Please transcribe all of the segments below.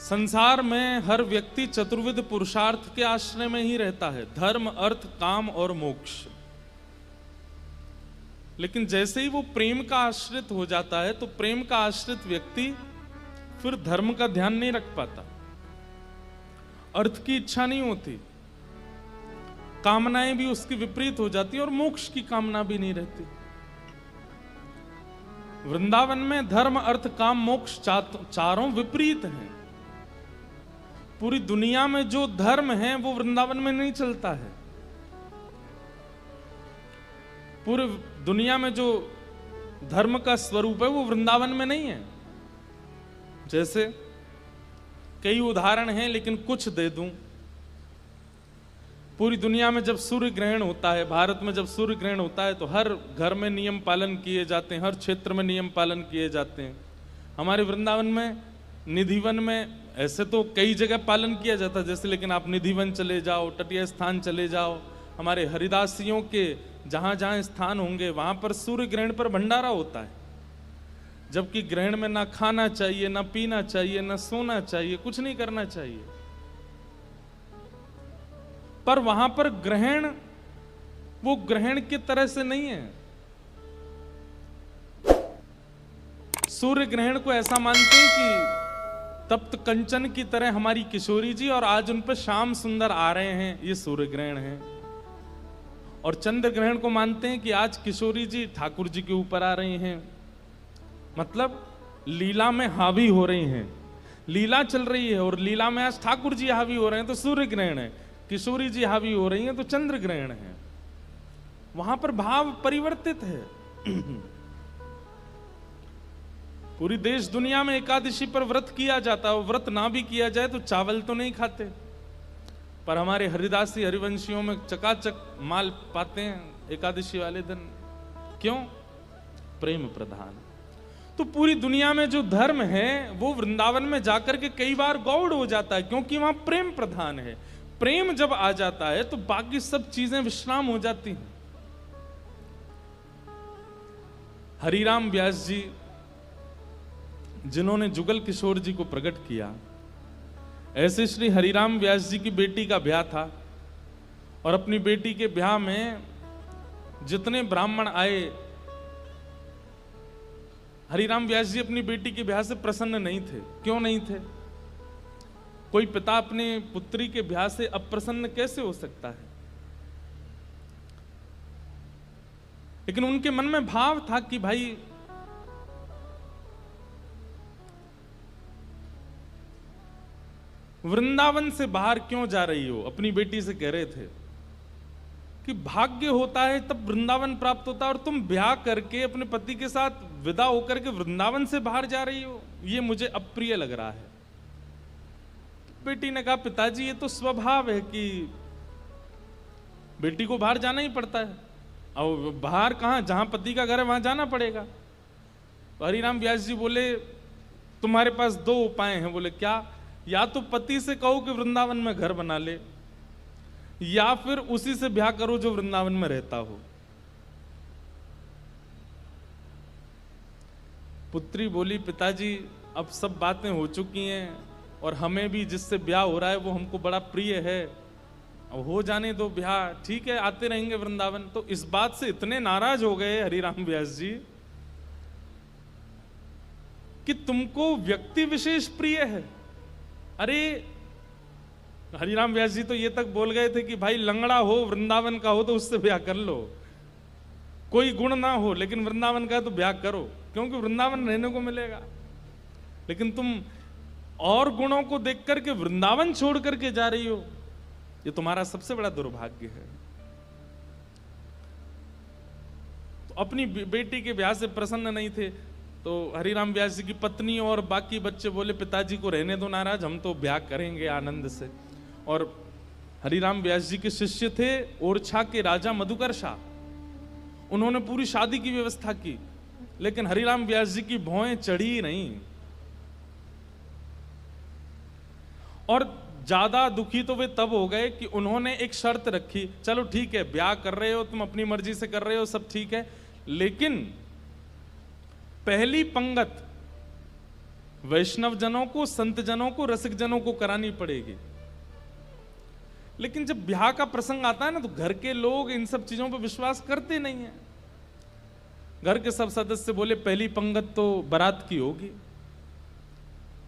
संसार में हर व्यक्ति चतुर्विध पुरुषार्थ के आश्रय में ही रहता है, धर्म, अर्थ, काम और मोक्ष। लेकिन जैसे ही वो प्रेम का आश्रित हो जाता है तो प्रेम का आश्रित व्यक्ति फिर धर्म का ध्यान नहीं रख पाता, अर्थ की इच्छा नहीं होती, कामनाएं भी उसकी विपरीत हो जाती और मोक्ष की कामना भी नहीं रहती। वृंदावन में धर्म, अर्थ, काम, मोक्ष चारों विपरीत हैं। पूरी दुनिया में जो धर्म है वो वृंदावन में नहीं चलता है। पूरी दुनिया में जो धर्म का स्वरूप है वो वृंदावन में नहीं है। जैसे कई उदाहरण हैं लेकिन कुछ दे दूं। पूरी दुनिया में जब सूर्य ग्रहण होता है, भारत में जब सूर्य ग्रहण होता है तो हर घर में नियम पालन किए जाते हैं, हर क्षेत्र में नियम पालन किए जाते हैं। हमारे वृंदावन में निधिवन में ऐसे तो कई जगह पालन किया जाता है जैसे, लेकिन आप निधिवन चले जाओ, तटीय स्थान चले जाओ, हमारे हरिदासियों के जहां जहां स्थान होंगे वहां पर सूर्य ग्रहण पर भंडारा होता है। जबकि ग्रहण में ना खाना चाहिए, ना पीना चाहिए, ना सोना चाहिए, कुछ नहीं करना चाहिए। पर वहां पर ग्रहण वो ग्रहण की तरह से नहीं है। सूर्य ग्रहण को ऐसा मानते हैं कि तप्त कंचन की तरह हमारी किशोरी जी, और आज उन पर श्याम सुंदर आ रहे हैं, ये सूर्य ग्रहण है। और चंद्र ग्रहण को मानते हैं कि आज किशोरी जी ठाकुर जी के ऊपर आ रही हैं, मतलब लीला में हावी हो रही हैं, लीला चल रही है और लीला में आज ठाकुर जी हावी हो रहे हैं तो सूर्य ग्रहण है। किशोरी जी हावी हो रही हैं तो चंद्र ग्रहण है। वहां पर भाव परिवर्तित है। पूरी देश दुनिया में एकादशी पर व्रत किया जाता है, व्रत ना भी किया जाए तो चावल तो नहीं खाते, पर हमारे हरिदासी हरिवंशियों में चकाचक माल पाते हैं एकादशी वाले दिन। क्यों? प्रेम प्रधान। तो पूरी दुनिया में जो धर्म है वो वृंदावन में जाकर के कई बार गौड़ हो जाता है, क्योंकि वहां प्रेम प्रधान है। प्रेम जब आ जाता है तो बाकी सब चीजें विश्राम हो जाती हैं। हरिराम व्यास जी जिन्होंने जुगल किशोर जी को प्रकट किया, ऐसे श्री हरिराम व्यास जी की बेटी का ब्याह था और अपनी बेटी के ब्याह में जितने ब्राह्मण आए, हरिराम व्यास जी अपनी बेटी के ब्याह से प्रसन्न नहीं थे। क्यों नहीं थे? कोई पिता अपने पुत्री के ब्याह से अप्रसन्न कैसे हो सकता है? लेकिन उनके मन में भाव था कि भाई वृंदावन से बाहर क्यों जा रही हो? अपनी बेटी से कह रहे थे कि भाग्य होता है तब वृंदावन प्राप्त होता है, और तुम ब्याह करके अपने पति के साथ विदा होकर के वृंदावन से बाहर जा रही हो, ये मुझे अप्रिय लग रहा है। बेटी ने कहा, पिताजी ये तो स्वभाव है कि बेटी को बाहर जाना ही पड़ता है, और बाहर कहां, जहां पति का घर है वहां जाना पड़ेगा। तो हरिराम व्यास जी बोले, तुम्हारे पास दो उपाय हैं। बोले क्या? या तो पति से कहो कि वृंदावन में घर बना ले, या फिर उसी से ब्याह करो जो वृंदावन में रहता हो। पुत्री बोली, पिताजी अब सब बातें हो चुकी हैं और हमें भी जिससे ब्याह हो रहा है वो हमको बड़ा प्रिय है, अब हो जाने दो ब्याह, ठीक है आते रहेंगे वृंदावन। तो इस बात से इतने नाराज हो गए हरिराम व्यास जी कि तुमको व्यक्ति विशेष प्रिय है। अरे हरिराम व्यास जी तो ये तक बोल गए थे कि भाई लंगड़ा हो, वृंदावन का हो तो उससे ब्याह कर लो, कोई गुण ना हो लेकिन वृंदावन का है तो ब्याह करो, क्योंकि वृंदावन रहने को मिलेगा। लेकिन तुम और गुणों को देख करके वृंदावन छोड़ करके जा रही हो, ये तुम्हारा सबसे बड़ा दुर्भाग्य है। तो अपनी बेटी के ब्याह से प्रसन्न नहीं थे, तो हरिराम व्यास जी की पत्नी और बाकी बच्चे बोले, पिताजी को रहने दो नाराज, हम तो ब्याह करेंगे आनंद से। और हरिराम व्यास जी के शिष्य थे ओरछा के राजा मधुकरशा, उन्होंने पूरी शादी की व्यवस्था की, लेकिन हरिराम व्यास जी की भौएं चढ़ी नहीं। और ज्यादा दुखी तो वे तब हो गए कि उन्होंने एक शर्त रखी, चलो ठीक है ब्याह कर रहे हो तुम, अपनी मर्जी से कर रहे हो, सब ठीक है, लेकिन पहली पंगत वैष्णव जनों को, संत जनों को, रसिक जनों को करानी पड़ेगी। लेकिन जब ब्याह का प्रसंग आता है ना, तो घर के लोग इन सब चीजों पर विश्वास करते नहीं है। घर के सब सदस्य बोले पहली पंगत तो बारात की होगी।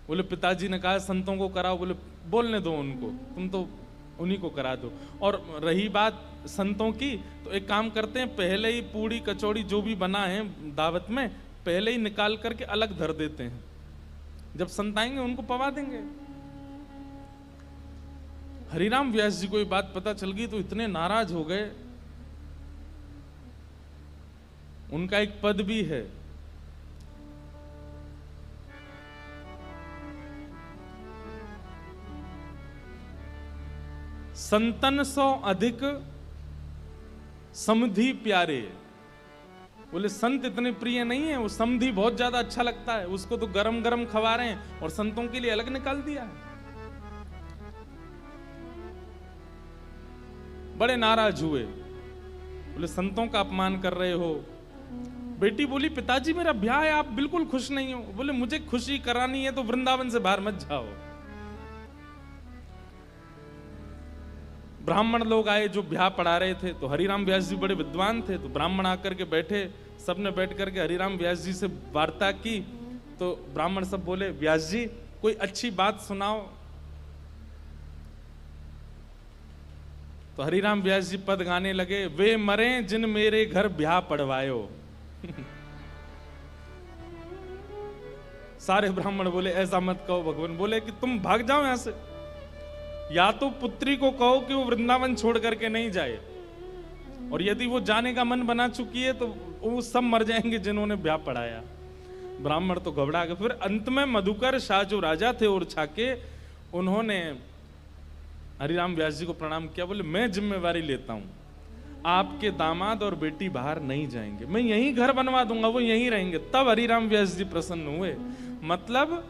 बोले पिताजी ने कहा संतों को कराओ। बोले बोलने दो उनको, तुम तो उन्हीं को करा दो। और रही बात संतों की, तो एक काम करते हैं, पहले ही पूड़ी कचौड़ी जो भी बना है दावत में, पहले ही निकाल करके अलग धर देते हैं। जब संत आएंगे उनको पवा देंगे। हरिराम व्यास जी को ये बात पता चल गई तो इतने नाराज हो गए। उनका एक पद भी है, संतन सौ अधिक समधि प्यारे। बोले संत इतने प्रिय नहीं है, वो समधि बहुत ज्यादा अच्छा लगता है, उसको तो गरम गरम खवा रहे हैं और संतों के लिए अलग निकाल दिया है। बड़े नाराज हुए। बोले संतों का अपमान कर रहे हो। बेटी बोली पिताजी मेरा ब्याह है, आप बिल्कुल खुश नहीं हो। बोले मुझे खुशी करानी है तो वृंदावन से बाहर मत जाओ। ब्राह्मण लोग आए जो ब्याह पढ़ा रहे थे, तो हरिराम व्यास जी बड़े विद्वान थे, तो ब्राह्मण आकर के बैठे, सबने बैठ करके हरिराम व्यास जी से वार्ता की। तो ब्राह्मण सब बोले व्यास जी कोई अच्छी बात सुनाओ। तो हरिराम व्यास जी पद गाने लगे, वे मरे जिन मेरे घर ब्याह पढ़वायो। सारे ब्राह्मण बोले ऐसा मत कहो भगवान। बोले कि तुम भाग जाओ यहां से, या तो पुत्री को कहो कि वो वृंदावन छोड़ करके नहीं जाए, और यदि वो जाने का मन बना चुकी है तो वो सब मर जाएंगे जिन्होंने ब्याह पढ़ाया। ब्राह्मण तो घबरा गए। फिर अंत में मधुकर शाह जो राजा थे और छाके, उन्होंने हरिराम व्यास जी को प्रणाम किया। बोले मैं जिम्मेवारी लेता हूं, आपके दामाद और बेटी बाहर नहीं जाएंगे, मैं यहीं घर बनवा दूंगा, वो यहीं रहेंगे। तब हरिराम व्यास जी प्रसन्न हुए। मतलब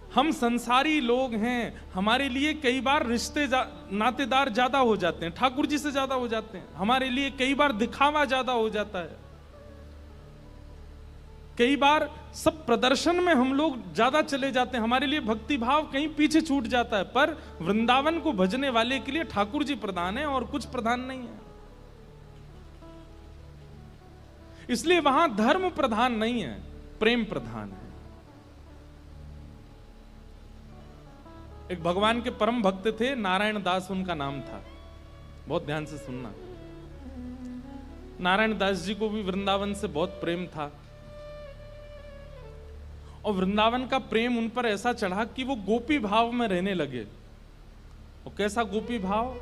हम संसारी लोग हैं, हमारे लिए कई बार रिश्ते नातेदार ज्यादा हो जाते हैं, ठाकुर जी से ज्यादा हो जाते हैं। हमारे लिए कई बार दिखावा ज्यादा हो जाता है, कई बार सब प्रदर्शन में हम लोग ज्यादा चले जाते हैं, हमारे लिए भक्ति भाव कहीं पीछे छूट जाता है। पर वृंदावन को भजने वाले के लिए ठाकुर जी प्रधान है और कुछ प्रधान नहीं है। इसलिए वहां धर्म प्रधान नहीं है, प्रेम प्रधान है। एक भगवान के परम भक्त थे, नारायण दास उनका नाम था। बहुत ध्यान से सुनना। नारायण दास जी को भी वृंदावन से बहुत प्रेम था, और वृंदावन का प्रेम उन पर ऐसा चढ़ा कि वो गोपी भाव में रहने लगे। और कैसा गोपी भाव?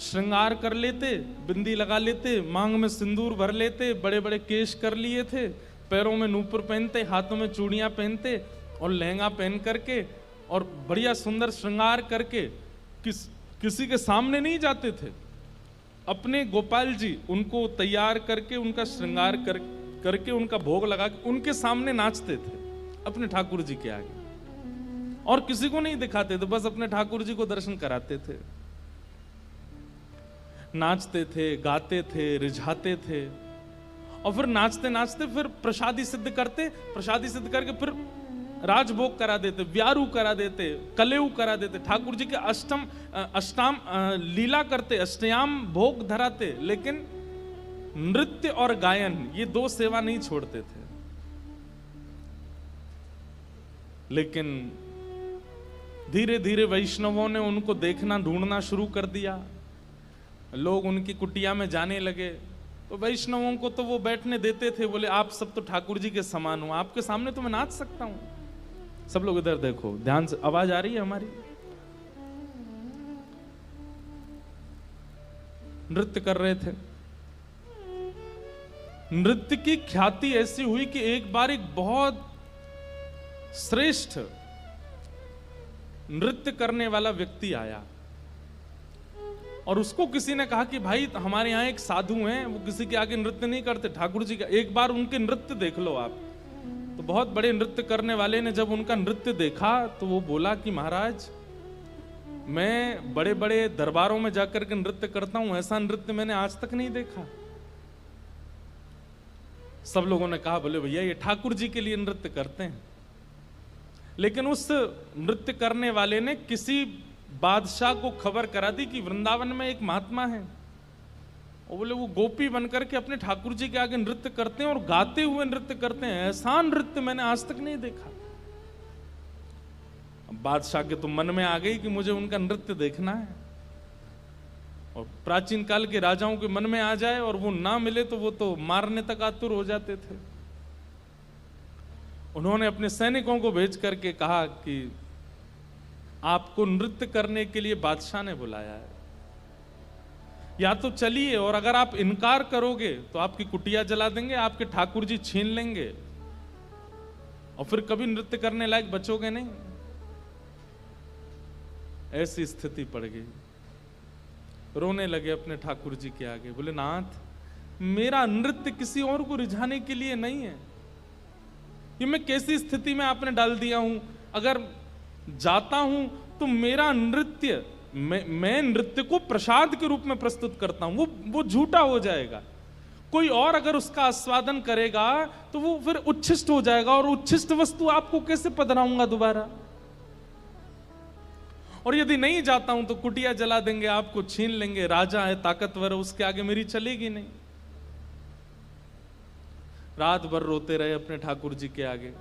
श्रृंगार कर लेते, बिंदी लगा लेते, मांग में सिंदूर भर लेते, बड़े बड़े केश कर लिए थे, पैरों में नूपुर पहनते, हाथों में चूड़ियां पहनते और लहंगा पहन करके और बढ़िया सुंदर श्रृंगार करके किसी के सामने नहीं जाते थे। अपने गोपाल जी उनको तैयार करके, उनका श्रृंगार करके उनका भोग लगा के उनके सामने नाचते थे, अपने ठाकुर जी के आगे, और किसी को नहीं दिखाते थे, बस अपने ठाकुर जी को दर्शन कराते थे। नाचते थे, गाते थे, रिझाते थे, और फिर नाचते नाचते फिर प्रसादी सिद्ध करते, प्रसादी सिद्ध करके फिर राजभोग करा देते, व्यारू करा देते, कलेऊ करा देते, ठाकुर जी के अष्टाम लीला करते, अष्टयाम भोग धराते। लेकिन नृत्य और गायन ये दो सेवा नहीं छोड़ते थे। लेकिन धीरे धीरे वैष्णवों ने उनको देखना, ढूंढना शुरू कर दिया। लोग उनकी कुटिया में जाने लगे, तो वैष्णवों को तो वो बैठने देते थे। बोले आप सब तो ठाकुर जी के समान हो, आपके सामने तो मैं नाच सकता हूं। सब लोग इधर देखो, ध्यान से, आवाज आ रही है हमारी? नृत्य कर रहे थे। नृत्य की ख्याति ऐसी हुई कि एक बार एक बहुत श्रेष्ठ नृत्य करने वाला व्यक्ति आया, और उसको किसी ने कहा कि भाई हमारे यहाँ एक साधु हैं, वो किसी के आगे नृत्य नहीं करते, ठाकुर जी का, एक बार उनके नृत्य देख लो आप। तो बहुत बड़े नृत्य करने वाले ने जब उनका नृत्य देखा तो वो बोला कि महाराज मैं बड़े बड़े दरबारों में जाकर के नृत्य करता हूं, ऐसा नृत्य मैंने आज तक नहीं देखा। सब लोगों ने कहा बोले भैया ये ठाकुर जी के लिए नृत्य करते हैं। लेकिन उस नृत्य करने वाले ने किसी बादशाह को खबर करा दी कि वृंदावन में एक महात्मा है, और बोले वो गोपी बनकर के अपने ठाकुर जी के आगे नृत्य करते हैं और गाते हुए नृत्य करते हैं। ऐसा नृत्य मैंने आज तक नहीं देखा। बादशाह के तो मन में आ गई कि मुझे उनका नृत्य देखना है, और प्राचीन काल के राजाओं के मन में आ जाए और वो ना मिले तो वो तो मारने तक आतुर हो जाते थे। उन्होंने अपने सैनिकों को भेज करके कहा कि आपको नृत्य करने के लिए बादशाह ने बुलाया है, या तो चलिए, और अगर आप इनकार करोगे तो आपकी कुटिया जला देंगे, आपके ठाकुर जी छीन लेंगे और फिर कभी नृत्य करने लायक बचोगे नहीं। ऐसी स्थिति पड़ गई। रोने लगे अपने ठाकुर जी के आगे, बोले नाथ मेरा नृत्य किसी और को रिझाने के लिए नहीं है, ये मैं कैसी स्थिति में आपने डाल दिया हूं। अगर जाता हूं तो मेरा नृत्य, मैं नृत्य को प्रसाद के रूप में प्रस्तुत करता हूं, वो झूठा हो जाएगा। कोई और अगर उसका आस्वादन करेगा तो वो फिर उच्छिष्ट हो जाएगा, और उच्छिष्ट वस्तु आपको कैसे पधराऊंगा दोबारा। और यदि नहीं जाता हूं तो कुटिया जला देंगे, आपको छीन लेंगे, राजा है ताकतवर है, उसके आगे मेरी चलेगी नहीं। रात भर रोते रहे अपने ठाकुर जी के आगे।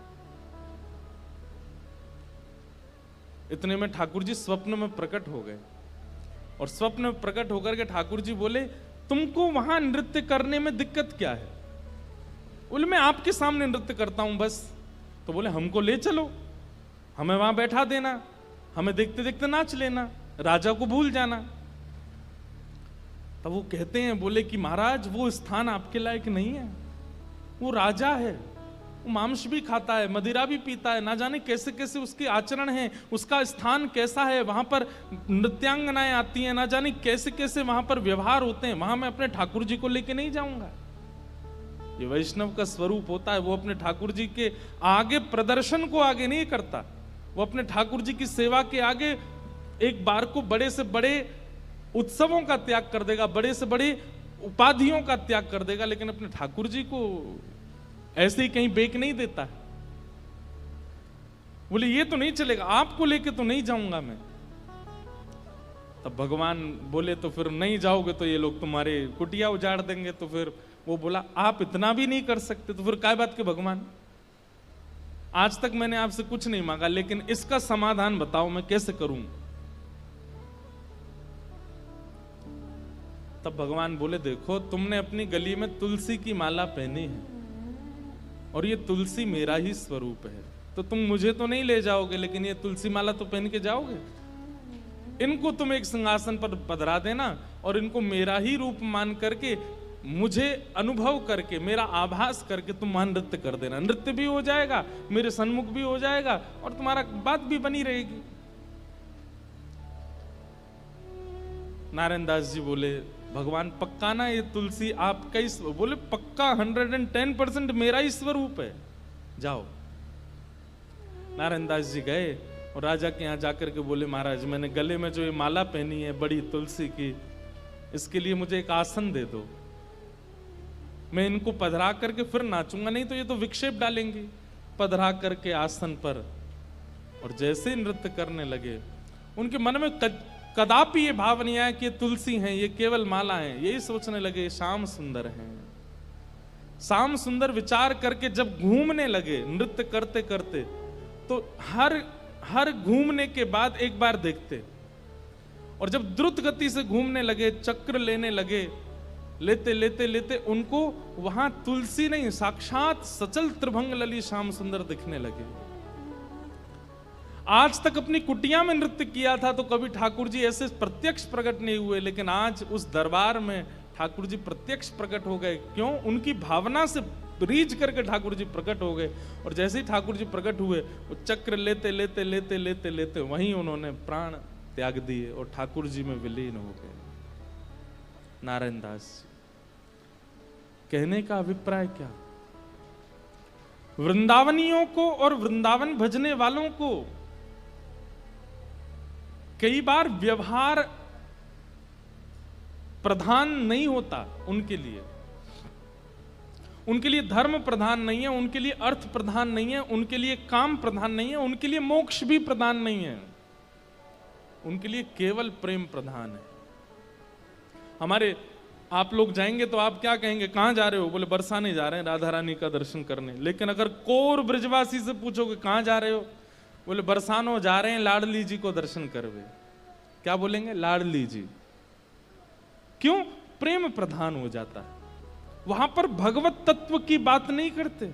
इतने में ठाकुर जी स्वप्न में प्रकट हो गए, और स्वप्न में प्रकट होकर के ठाकुर जी बोले तुमको वहां नृत्य करने में दिक्कत क्या है। बोले मैं आपके सामने नृत्य करता हूं बस। तो बोले हमको ले चलो, हमें वहां बैठा देना, हमें देखते देखते नाच लेना, राजा को भूल जाना। तब वो कहते हैं, बोले कि महाराज वो स्थान आपके लायक नहीं है, वो राजा है, वो मांस भी खाता है, मदिरा भी पीता है, ना जाने कैसे कैसे उसके आचरण हैं, उसका स्थान कैसा है, वहां पर नृत्यांगनाएं आती हैं, ना जाने कैसे कैसे वहां पर व्यवहार होते हैं। वहां मैं अपने ठाकुर जी को लेके नहीं जाऊंगा। ये वैष्णव का स्वरूप होता है, वो अपने ठाकुर जी के आगे प्रदर्शन को आगे नहीं करता, वो अपने ठाकुर जी की सेवा के आगे एक बार को बड़े से बड़े उत्सवों का त्याग कर देगा, बड़े से बड़े उपाधियों का त्याग कर देगा, लेकिन अपने ठाकुर जी को ऐसे ही कहीं बेक नहीं देता है। बोले ये तो नहीं चलेगा, आपको लेके तो नहीं जाऊंगा मैं। तब भगवान बोले तो फिर नहीं जाओगे तो ये लोग तुम्हारे कुटिया उजाड़ देंगे। तो फिर वो बोला आप इतना भी नहीं कर सकते, तो फिर काय बात के भगवान, आज तक मैंने आपसे कुछ नहीं मांगा, लेकिन इसका समाधान बताओ मैं कैसे करूं। तब भगवान बोले देखो तुमने अपनी गली में तुलसी की माला पहनी है, और ये तुलसी मेरा ही स्वरूप है, तो तुम मुझे तो नहीं ले जाओगे, लेकिन ये तुलसी माला तो पहन के जाओगे। इनको तुम एक सिंहासन पर पधरा देना, और इनको मेरा ही रूप मान करके, मुझे अनुभव करके, मेरा आभास करके तुम वहां नृत्य कर देना। नृत्य भी हो जाएगा, मेरे सन्मुख भी हो जाएगा, और तुम्हारा बात भी बनी रहेगी। नारायण दास जी बोले भगवान पक्का ना ये तुलसी आपका ही? बोले पक्का 110% मेरा ही स्वरूप है, जाओ। नारायण दास जी गए और राजा के यहाँ जाकर के बोले महाराज मैंने गले में जो ये माला पहनी है बड़ी तुलसी की, इसके लिए मुझे एक आसन दे दो, मैं इनको पधरा करके फिर नाचूंगा, नहीं तो ये तो विक्षेप डालेंगे। पधरा करके आसन पर, और जैसे नृत्य करने लगे उनके मन में कदापि ये भाव नहीं आया कि ये तुलसी हैं, ये केवल माला हैं। यही सोचने लगे श्याम सुंदर हैं। श्याम सुंदर विचार करके जब घूमने लगे नृत्य करते करते, तो हर घूमने के बाद एक बार देखते, और जब द्रुत गति से घूमने लगे, चक्र लेने लगे, लेते लेते लेते उनको वहां तुलसी नहीं साक्षात सचल त्रिभंग लली श्याम सुंदर दिखने लगे। आज तक अपनी कुटिया में नृत्य किया था तो कभी ठाकुर जी ऐसे प्रत्यक्ष प्रकट नहीं हुए, लेकिन आज उस दरबार में ठाकुर जी प्रत्यक्ष प्रकट हो गए। क्यों? उनकी भावना से रीझ करके ठाकुर जी प्रकट हो गए, और जैसे ही ठाकुर जी प्रकट हुए वो चक्र लेते लेते लेते लेते लेते वहीं उन्होंने प्राण त्याग दिए और ठाकुर जी में विलीन हो गए। नारायण दास कहने का अभिप्राय क्या? वृंदावनियों को और वृंदावन भजने वालों को कई बार व्यवहार प्रधान नहीं होता उनके लिए। उनके लिए धर्म प्रधान नहीं है, उनके लिए अर्थ प्रधान नहीं है, उनके लिए काम प्रधान नहीं है, उनके लिए मोक्ष भी प्रधान नहीं है, उनके लिए केवल प्रेम प्रधान है। हमारे आप लोग जाएंगे तो आप क्या कहेंगे, कहां जा रहे हो? बोले बरसाने जा रहे हैं, राधा रानी का दर्शन करने। लेकिन अगर कोर ब्रजवासी से पूछोगे कहां जा रहे हो, बोले बरसानो जा रहे हैं लाडली जी को दर्शन करवे। क्या बोलेंगे? लाडली जी। क्यों? प्रेम प्रधान हो जाता है, वहां पर भगवत तत्व की बात नहीं करते।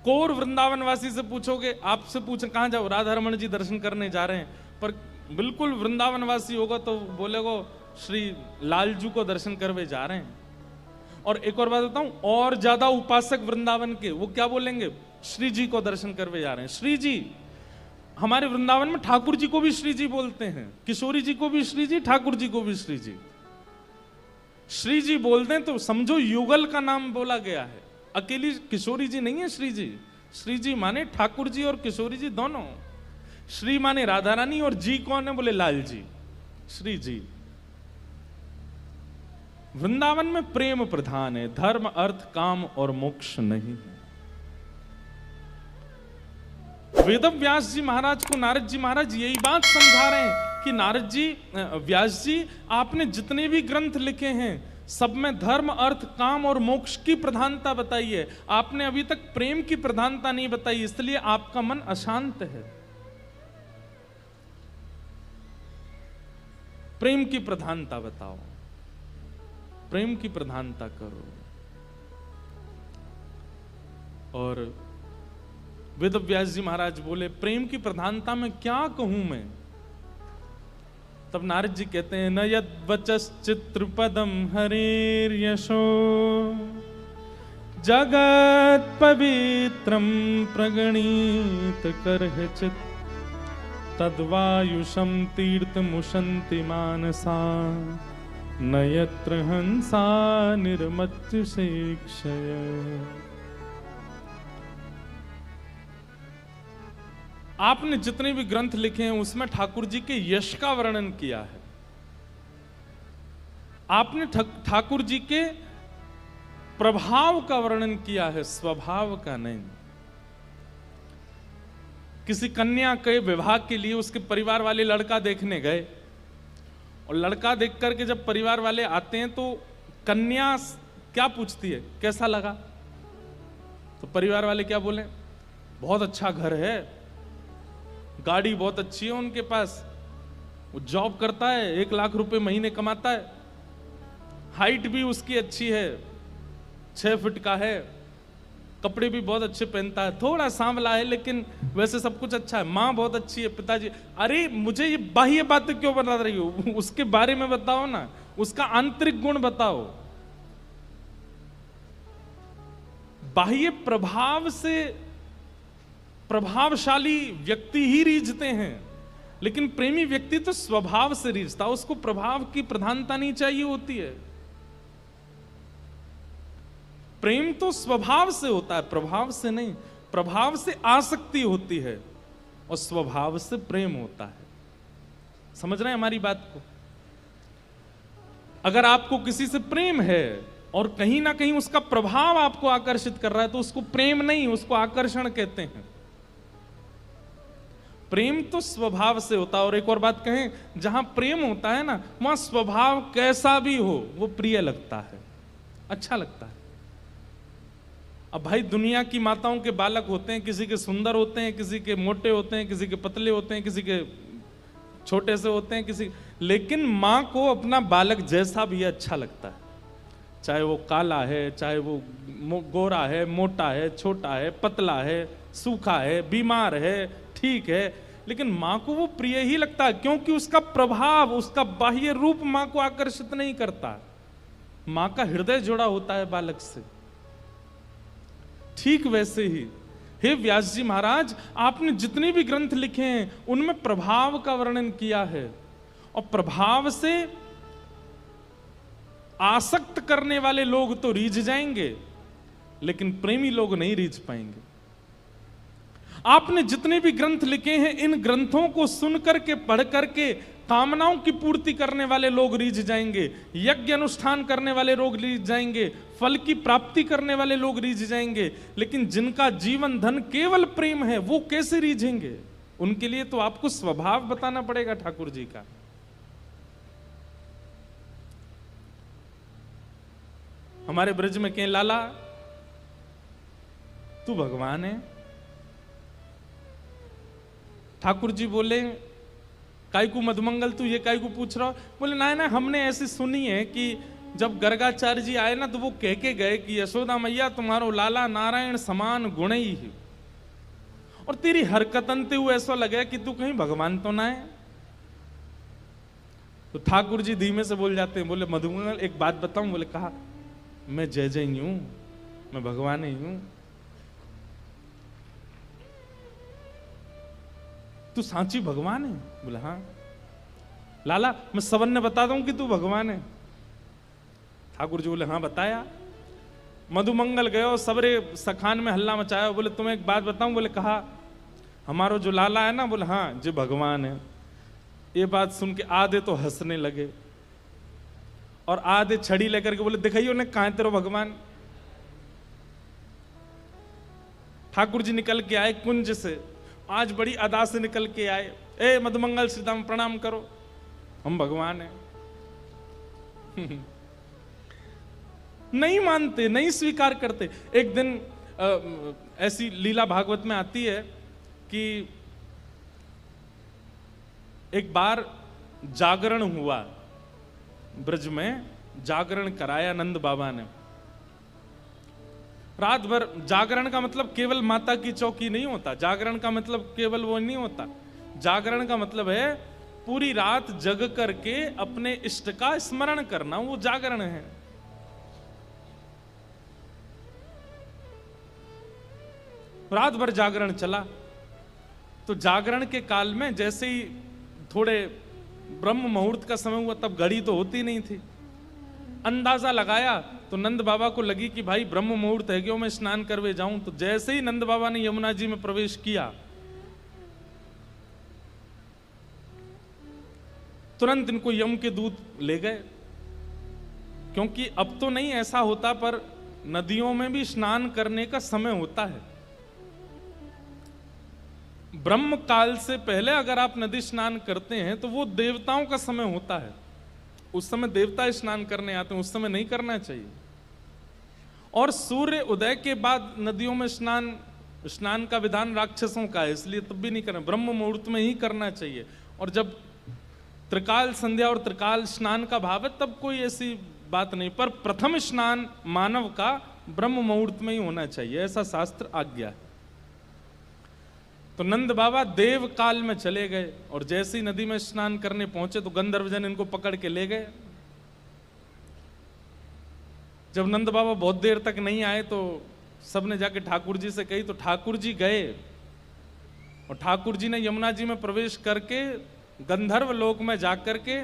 कोर वृंदावनवासी से पूछोगे, आपसे पूछे कहां जाओ, राधा रमण जी दर्शन करने जा रहे हैं, पर बिल्कुल वृंदावनवासी होगा तो बोलेगो श्री लालजू को दर्शन करवे जा रहे हैं। और एक और बात बताऊं, और ज्यादा उपासक वृंदावन के वो क्या बोलेंगे, श्री जी को दर्शन करवे जा रहे हैं। श्री जी, हमारे वृंदावन में ठाकुर जी को भी श्री जी बोलते हैं, किशोरी जी को भी श्री जी, ठाकुर जी को भी श्री जी। श्री जी बोलते हैं तो समझो युगल का नाम बोला गया है, अकेली किशोरी जी नहीं है श्री जी। श्री जी माने ठाकुर जी और किशोरी जी दोनों। श्री माने राधा रानी और जी कौन है? बोले लाल जी, श्री जी। वृंदावन में प्रेम प्रधान है, धर्म अर्थ काम और मोक्ष नहीं है। वेदव्यास जी महाराज को नारद जी महाराज यही बात समझा रहे हैं कि नारद जी, व्यास जी, आपने जितने भी ग्रंथ लिखे हैं सब में धर्म अर्थ काम और मोक्ष की प्रधानता बताई है, आपने अभी तक प्रेम की प्रधानता नहीं बताई, इसलिए आपका मन अशांत है। प्रेम की प्रधानता बताओ, प्रेम की प्रधानता करो। और वेदव्यास जी महाराज बोले प्रेम की प्रधानता में क्या कहूं मैं? तब नारद जी कहते हैं, न यद वचश्चित्रपदम हरेर्यशो जगत पवित्रम प्रगणित करहिचित् तद्वायुषम तीर्थमुशन्ति मानसा न यत्र हंसा निर्मत्य शिक्षय। आपने जितने भी ग्रंथ लिखे हैं उसमें ठाकुर जी के यश का वर्णन किया है, आपने ठाकुर जी के प्रभाव का वर्णन किया है, स्वभाव का नहीं। किसी कन्या के विवाह के लिए उसके परिवार वाले लड़का देखने गए और लड़का देख करके जब परिवार वाले आते हैं तो कन्या क्या पूछती है, कैसा लगा? तो परिवार वाले क्या बोले, बहुत अच्छा घर है, गाड़ी बहुत अच्छी है उनके पास, वो जॉब करता है, 1 लाख रुपए महीने कमाता है, हाइट भी उसकी अच्छी है, 6 फीट का है, कपड़े भी बहुत अच्छे पहनता है, थोड़ा सांवला है लेकिन वैसे सब कुछ अच्छा है, माँ बहुत अच्छी है, पिताजी। अरे मुझे ये बाह्य बातें क्यों बता रही हो, उसके बारे में बताओ ना, उसका आंतरिक गुण बताओ। बाह्य प्रभाव से प्रभावशाली व्यक्ति ही रीझते हैं, लेकिन प्रेमी व्यक्ति तो स्वभाव से रीझता, उसको प्रभाव की प्रधानता नहीं चाहिए होती है। प्रेम तो स्वभाव से होता है, प्रभाव से नहीं। प्रभाव से आसक्ति होती है और स्वभाव से प्रेम होता है। समझ रहे हैं हमारी बात को? अगर आपको किसी से प्रेम है और कहीं ना कहीं उसका प्रभाव आपको आकर्षित कर रहा है तो उसको प्रेम नहीं, उसको आकर्षण कहते हैं। प्रेम तो स्वभाव से होता है। और एक और बात कहें, जहां प्रेम होता है ना, वहां स्वभाव कैसा भी हो वो प्रिय लगता है, अच्छा लगता है। अब भाई दुनिया की माताओं के बालक होते हैं, किसी के सुंदर होते हैं, किसी के मोटे होते हैं, किसी के पतले होते हैं, किसी के छोटे से होते हैं, किसी, लेकिन माँ को अपना बालक जैसा भी अच्छा लगता है, चाहे वो काला है, चाहे वो गोरा है, मोटा है, छोटा है, पतला है, सूखा है, बीमार है, ठीक है, लेकिन माँ को वो प्रिय ही लगता है, क्योंकि उसका प्रभाव, उसका बाह्य रूप माँ को आकर्षित नहीं करता। माँ का हृदय जुड़ा होता है बालक से। ठीक वैसे ही हे व्यास जी महाराज, आपने जितने भी ग्रंथ लिखे हैं उनमें प्रभाव का वर्णन किया है, और प्रभाव से आसक्त करने वाले लोग तो रीझ जाएंगे, लेकिन प्रेमी लोग नहीं रीझ पाएंगे। आपने जितने भी ग्रंथ लिखे हैं, इन ग्रंथों को सुन करके, पढ़ करके कामनाओं की पूर्ति करने वाले लोग रीझ जाएंगे, यज्ञ अनुष्ठान करने वाले लोग रीझ जाएंगे, फल की प्राप्ति करने वाले लोग रीझ जाएंगे। लेकिन जिनका जीवन धन केवल प्रेम है, वो कैसे रीझेंगे? उनके लिए तो आपको स्वभाव बताना पड़ेगा ठाकुर जी का। हमारे ब्रज में कहें, लाला तू भगवान है। ठाकुर जी बोले, कायकू मधुमंगल तू ये कायकू पूछ रहा हो? बोले ना ना, हमने ऐसी सुनी है कि जब गर्गाचार्य जी आए ना, तो वो कह के गए कि यशोदा मैया तुम्हारो लाला नारायण समान गुण ही है। और तेरी हरकतन ते हुए ऐसा लगे कि तू कहीं भगवान तो ना है। तो ठाकुर जी धीमे से बोल जाते हैं, बोले मधुमंगल एक बात बताऊं? बोले कहा, मैं जय जय ही हूं, मैं भगवान ही हूं। तू सांची भगवान है? बोला हाँ। लाला मैं सबन ने बता दूं कि तू भगवान है? ठाकुर जी बोले हाँ बताया। मधुमंगल गयो, सबरे सखान में हल्ला मचाया। बोले तुम्हें एक बात बताऊं? बोले कहा, हमारो जो लाला है ना, बोले हाँ जो भगवान है। ये बात सुन के आधे तो हंसने लगे और आधे छड़ी लेकर के बोले दिखाइयो ने कहां तेरो भगवान। ठाकुर जी निकल के आए कुंज से, आज बड़ी अदा से निकल के आए। ए मधुमंगल सीताम प्रणाम करो, हम भगवान हैं। नहीं मानते, नहीं स्वीकार करते। एक दिन ऐसी लीला भागवत में आती है कि एक बार जागरण हुआ, ब्रज में जागरण कराया नंद बाबा ने। रात भर जागरण का मतलब केवल माता की चौकी नहीं होता। जागरण का मतलब केवल वो नहीं होता। जागरण का मतलब है पूरी रात जग करके अपने इष्ट का स्मरण करना, वो जागरण है। रात भर जागरण चला। तो जागरण के काल में जैसे ही थोड़े ब्रह्म मुहूर्त का समय हुआ, तब घड़ी तो होती नहीं थी, अंदाजा लगाया तो नंद बाबा को लगी कि भाई ब्रह्म मुहूर्त है, क्यों मैं स्नान करवे जाऊं। तो जैसे ही नंद बाबा ने यमुना जी में प्रवेश किया, तुरंत इनको यम के दूत ले गए। क्योंकि अब तो नहीं ऐसा होता, पर नदियों में भी स्नान करने का समय होता है। ब्रह्म काल से पहले अगर आप नदी स्नान करते हैं तो वो देवताओं का समय होता है। उस समय देवता स्नान करने आते हैं, उस समय नहीं करना चाहिए। और सूर्य उदय के बाद नदियों में स्नान का विधान राक्षसों का है, इसलिए तब भी नहीं करना, ब्रह्म मुहूर्त में ही करना चाहिए। और जब त्रिकाल संध्या और त्रिकाल स्नान का भाव है तब कोई ऐसी बात नहीं, पर प्रथम स्नान मानव का ब्रह्म मुहूर्त में ही होना चाहिए, ऐसा शास्त्र आज्ञा है। तो नंद बाबा देव काल में चले गए और जैसे ही नदी में स्नान करने पहुंचे तो गंधर्वजन इनको पकड़ के ले गए। जब नंद बाबा बहुत देर तक नहीं आए तो सबने जाके ठाकुर जी से कही। तो ठाकुर जी गए और ठाकुर जी ने यमुना जी में प्रवेश करके गंधर्व लोक में जाकर के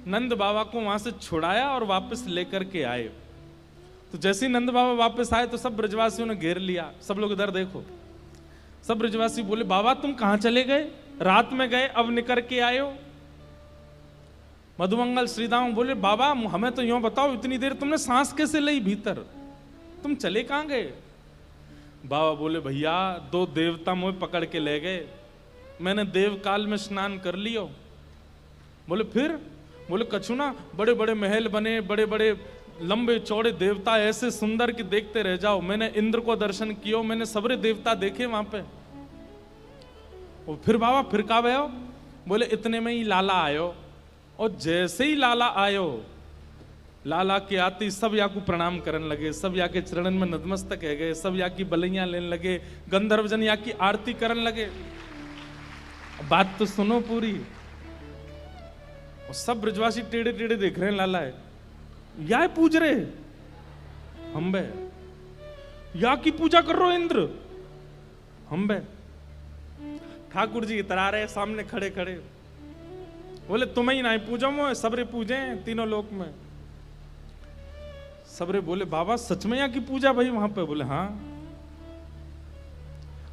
नंद बाबा को वहां से छुड़ाया और वापस लेकर के आए। तो जैसे ही नंद बाबा वापस आए तो सब ब्रजवासियों ने घेर लिया। सब लोग इधर देखो। सब ब्रजवासी बोले, बाबा तुम कहां चले गए? रात में गए, अब निकल के आए हो। मधुमंगल श्रीदाम बोले, बाबा हमें तो यूं बताओ, इतनी देर तुमने सांस कैसे ली भीतर? तुम चले कहां गए? बाबा बोले, भैया दो देवता मुझे पकड़ के ले गए, मैंने देव काल में स्नान कर लियो। बोले फिर? बोले कछु ना, बड़े बड़े महल बने, बड़े बड़े लंबे चौड़े देवता ऐसे सुंदर कि देखते रह जाओ। मैंने इंद्र को दर्शन कियो, मैंने सबरे देवता देखे वहां पे। और फिर बाबा फिर का भयो? बोले इतने में ही लाला आयो। और जैसे ही लाला आयो, लाला के आते सब या को प्रणाम करने लगे, सब या के चरणन में नतमस्तक है गए, सब या की बलैया लेने लगे, गंधर्वजन या की आरती करने लगे। बात तो सुनो पूरी। और सब ब्रजवासी टेढ़े टेढ़े देख रहे हैं, लाला है या पूज रहे हम बे, या की पूजा कर रहे हो इंद्र हम बे। ठाकुर जी इतरा रहे सामने खड़े खड़े। बोले तुम्हें ही नहीं पूजा मो, सबरे पूजे तीनों लोक में। सबरे बोले, बाबा सच में यहाँ की पूजा भाई वहां पे? बोले हाँ।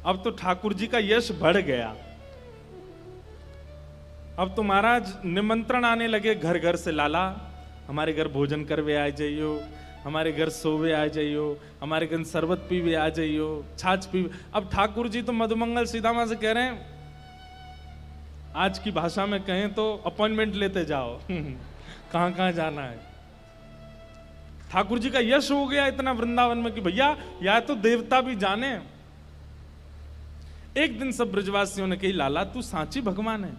अब तो ठाकुर जी का यश बढ़ गया। अब तो महाराज निमंत्रण आने लगे घर घर से, लाला हमारे घर भोजन करवे आ जाइयो, हमारे घर सोवे आ जाइयो, हमारे घर शरबत पीवे आ जाइयो, छाछ पीवे। अब ठाकुर जी तो मधुमंगल सीतामा से कह रहे हैं, आज की भाषा में कहें तो अपॉइंटमेंट लेते जाओ कहां कहां जाना है। ठाकुर जी का यश हो गया इतना वृंदावन में कि भैया या तो देवता भी जाने। एक दिन सब ब्रजवासियों ने कही, लाला तू सांची भगवान है,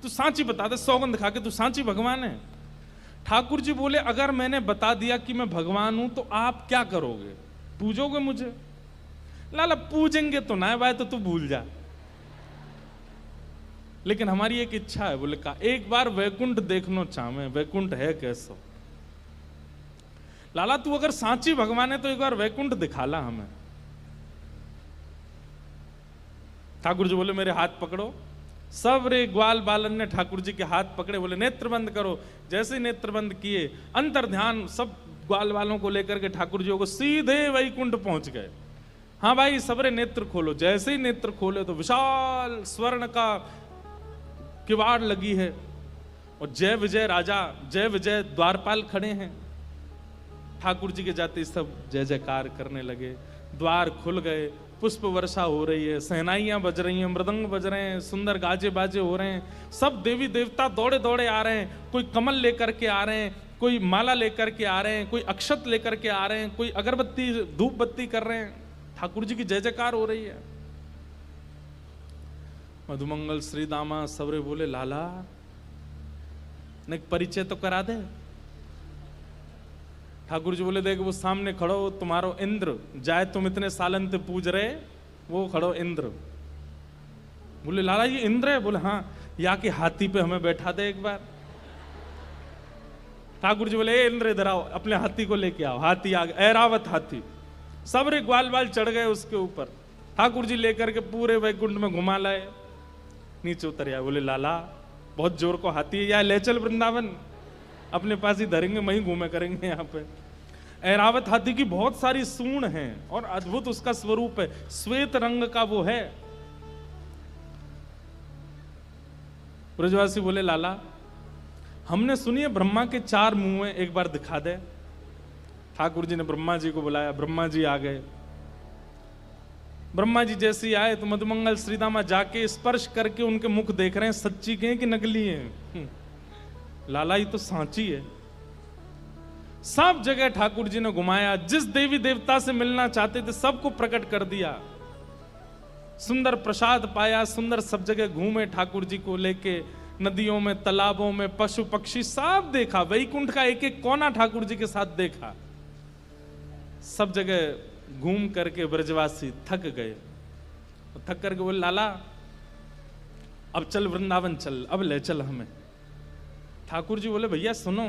तू सांची बता दे, सौगंध खा के तू सांची भगवान है। ठाकुर जी बोले, अगर मैंने बता दिया कि मैं भगवान हूं तो आप क्या करोगे, पूजोगे मुझे? लाला पूजेंगे तो ना है भाई, तो तू भूल जा, लेकिन हमारी एक इच्छा है। बोले का एक बार वैकुंठ देखना चाहे, वैकुंठ है कैसो? लाला तू अगर सांची भगवान है तो एक बार वैकुंठ दिखाला हमें। ठाकुर जी बोले, मेरे हाथ पकड़ो। सब रे ग्वाल बालन ने ठाकुर जी के हाथ पकड़े, बोले नेत्र बंद करो। जैसे नेत्र बंद किए, अंतर ध्यान सब ग्वाल वालों को लेकर के ठाकुर जी को सीधे वैकुंठ पहुंच गए। हाँ भाई सबरे नेत्र खोलो। जैसे ही नेत्र खोले तो विशाल स्वर्ण का किवाड़ लगी है और जय विजय राजा, जय विजय द्वारपाल खड़े हैं। ठाकुर जी के जाते सब जय जयकार करने लगे, द्वार खुल गए, पुष्प वर्षा हो रही है, सहनाइयां बज रही हैं, मृदंग बज रहे हैं, सुंदर गाजे बाजे हो रहे हैं। सब देवी देवता दौड़े दौड़े आ रहे हैं, कोई कमल लेकर के आ रहे हैं, कोई माला लेकर के आ रहे हैं, कोई अक्षत लेकर के आ रहे हैं, कोई अगरबत्ती धूप बत्ती कर रहे हैं। ठाकुर जी की जय जयकार हो रही है। मधुमंगल श्री दामा सबरे बोले, लाला ने परिचय तो करा दे। ठाकुर जी बोले, देख वो सामने खड़ो तुम्हारो इंद्र, जाए तुम इतने सालन से पूज रहे, वो खड़ो इंद्र। बोले लाला ये इंद्र है? बोले हाँ। या कि हाथी पे हमें बैठा दे एक बार। ठाकुर जी बोले, इंद्र इधर आओ, अपने हाथी को लेके आओ। हाथी आ गया, ऐरावत हाथी। सब रे ग्वाल बाल चढ़ गए उसके ऊपर। ठाकुर जी लेकर के पूरे वैकुंठ में घुमा लाए, नीचे उतर आए। बोले लाला बहुत जोर को हाथी है, या ले चल वृंदावन, अपने पास ही धरेंगे, वहीं घूमे करेंगे। यहाँ पे ऐरावत हाथी की बहुत सारी सूंड हैं और अद्भुत उसका स्वरूप है, श्वेत रंग का वो है। ब्रजवासी बोले, लाला हमने सुनी है ब्रह्मा के 4 मुंह हैं, एक बार दिखा दे। ठाकुर जी ने ब्रह्मा जी को बुलाया, ब्रह्मा जी आ गए। ब्रह्मा जी जैसे ही आए तो मधुमंगल श्रीदामा जाके स्पर्श करके उनके मुख देख रहे हैं, सच्ची के हैं कि नकली हैं। लाला ये तो सांची है। सब जगह ठाकुर जी ने घुमाया, जिस देवी देवता से मिलना चाहते थे सबको प्रकट कर दिया। सुंदर प्रसाद पाया, सुंदर सब जगह घूमे ठाकुर जी को लेके, नदियों में, तालाबों में, पशु पक्षी सब देखा। वैकुंठ का एक एक कोना ठाकुर जी के साथ देखा। सब जगह घूम करके ब्रजवासी थक गए। थक करके बोले, लाला अब चल वृंदावन चल, अब ले चल हमें। ठाकुर जी बोले, भैया सुनो,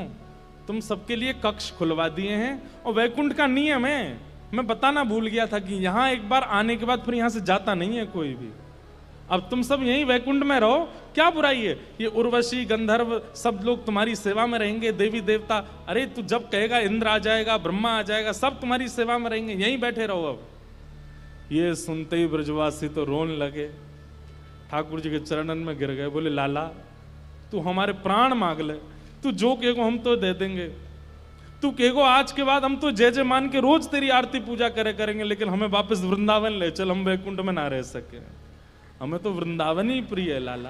तुम सबके लिए कक्ष खुलवा दिए हैं और वैकुंठ का नियम है, मैं बताना भूल गया था कि यहां एक बार आने के बाद फिर यहां से जाता नहीं है कोई भी। अब तुम सब यहीं वैकुंठ में रहो, क्या बुराई है? ये उर्वशी गंधर्व सब लोग तुम्हारी सेवा में रहेंगे, देवी देवता। अरे तू जब कहेगा इंद्र आ जाएगा, ब्रह्मा आ जाएगा, सब तुम्हारी सेवा में रहेंगे, यहीं बैठे रहो। अब ये सुनते ही ब्रजवासी तो रोने लगे, ठाकुर जी के चरणन में गिर गए। बोले, लाला तू हमारे प्राण मांग ले, तू जो कहेगो हम तो दे देंगे। तू कहेगो आज के बाद हम तो जय जय मान के रोज तेरी आरती पूजा करेंगे, लेकिन हमें वापस वृंदावन ले चल, हम वैकुंठ में ना रह सके। हमें तो वृंदावन ही प्रिय है लाला।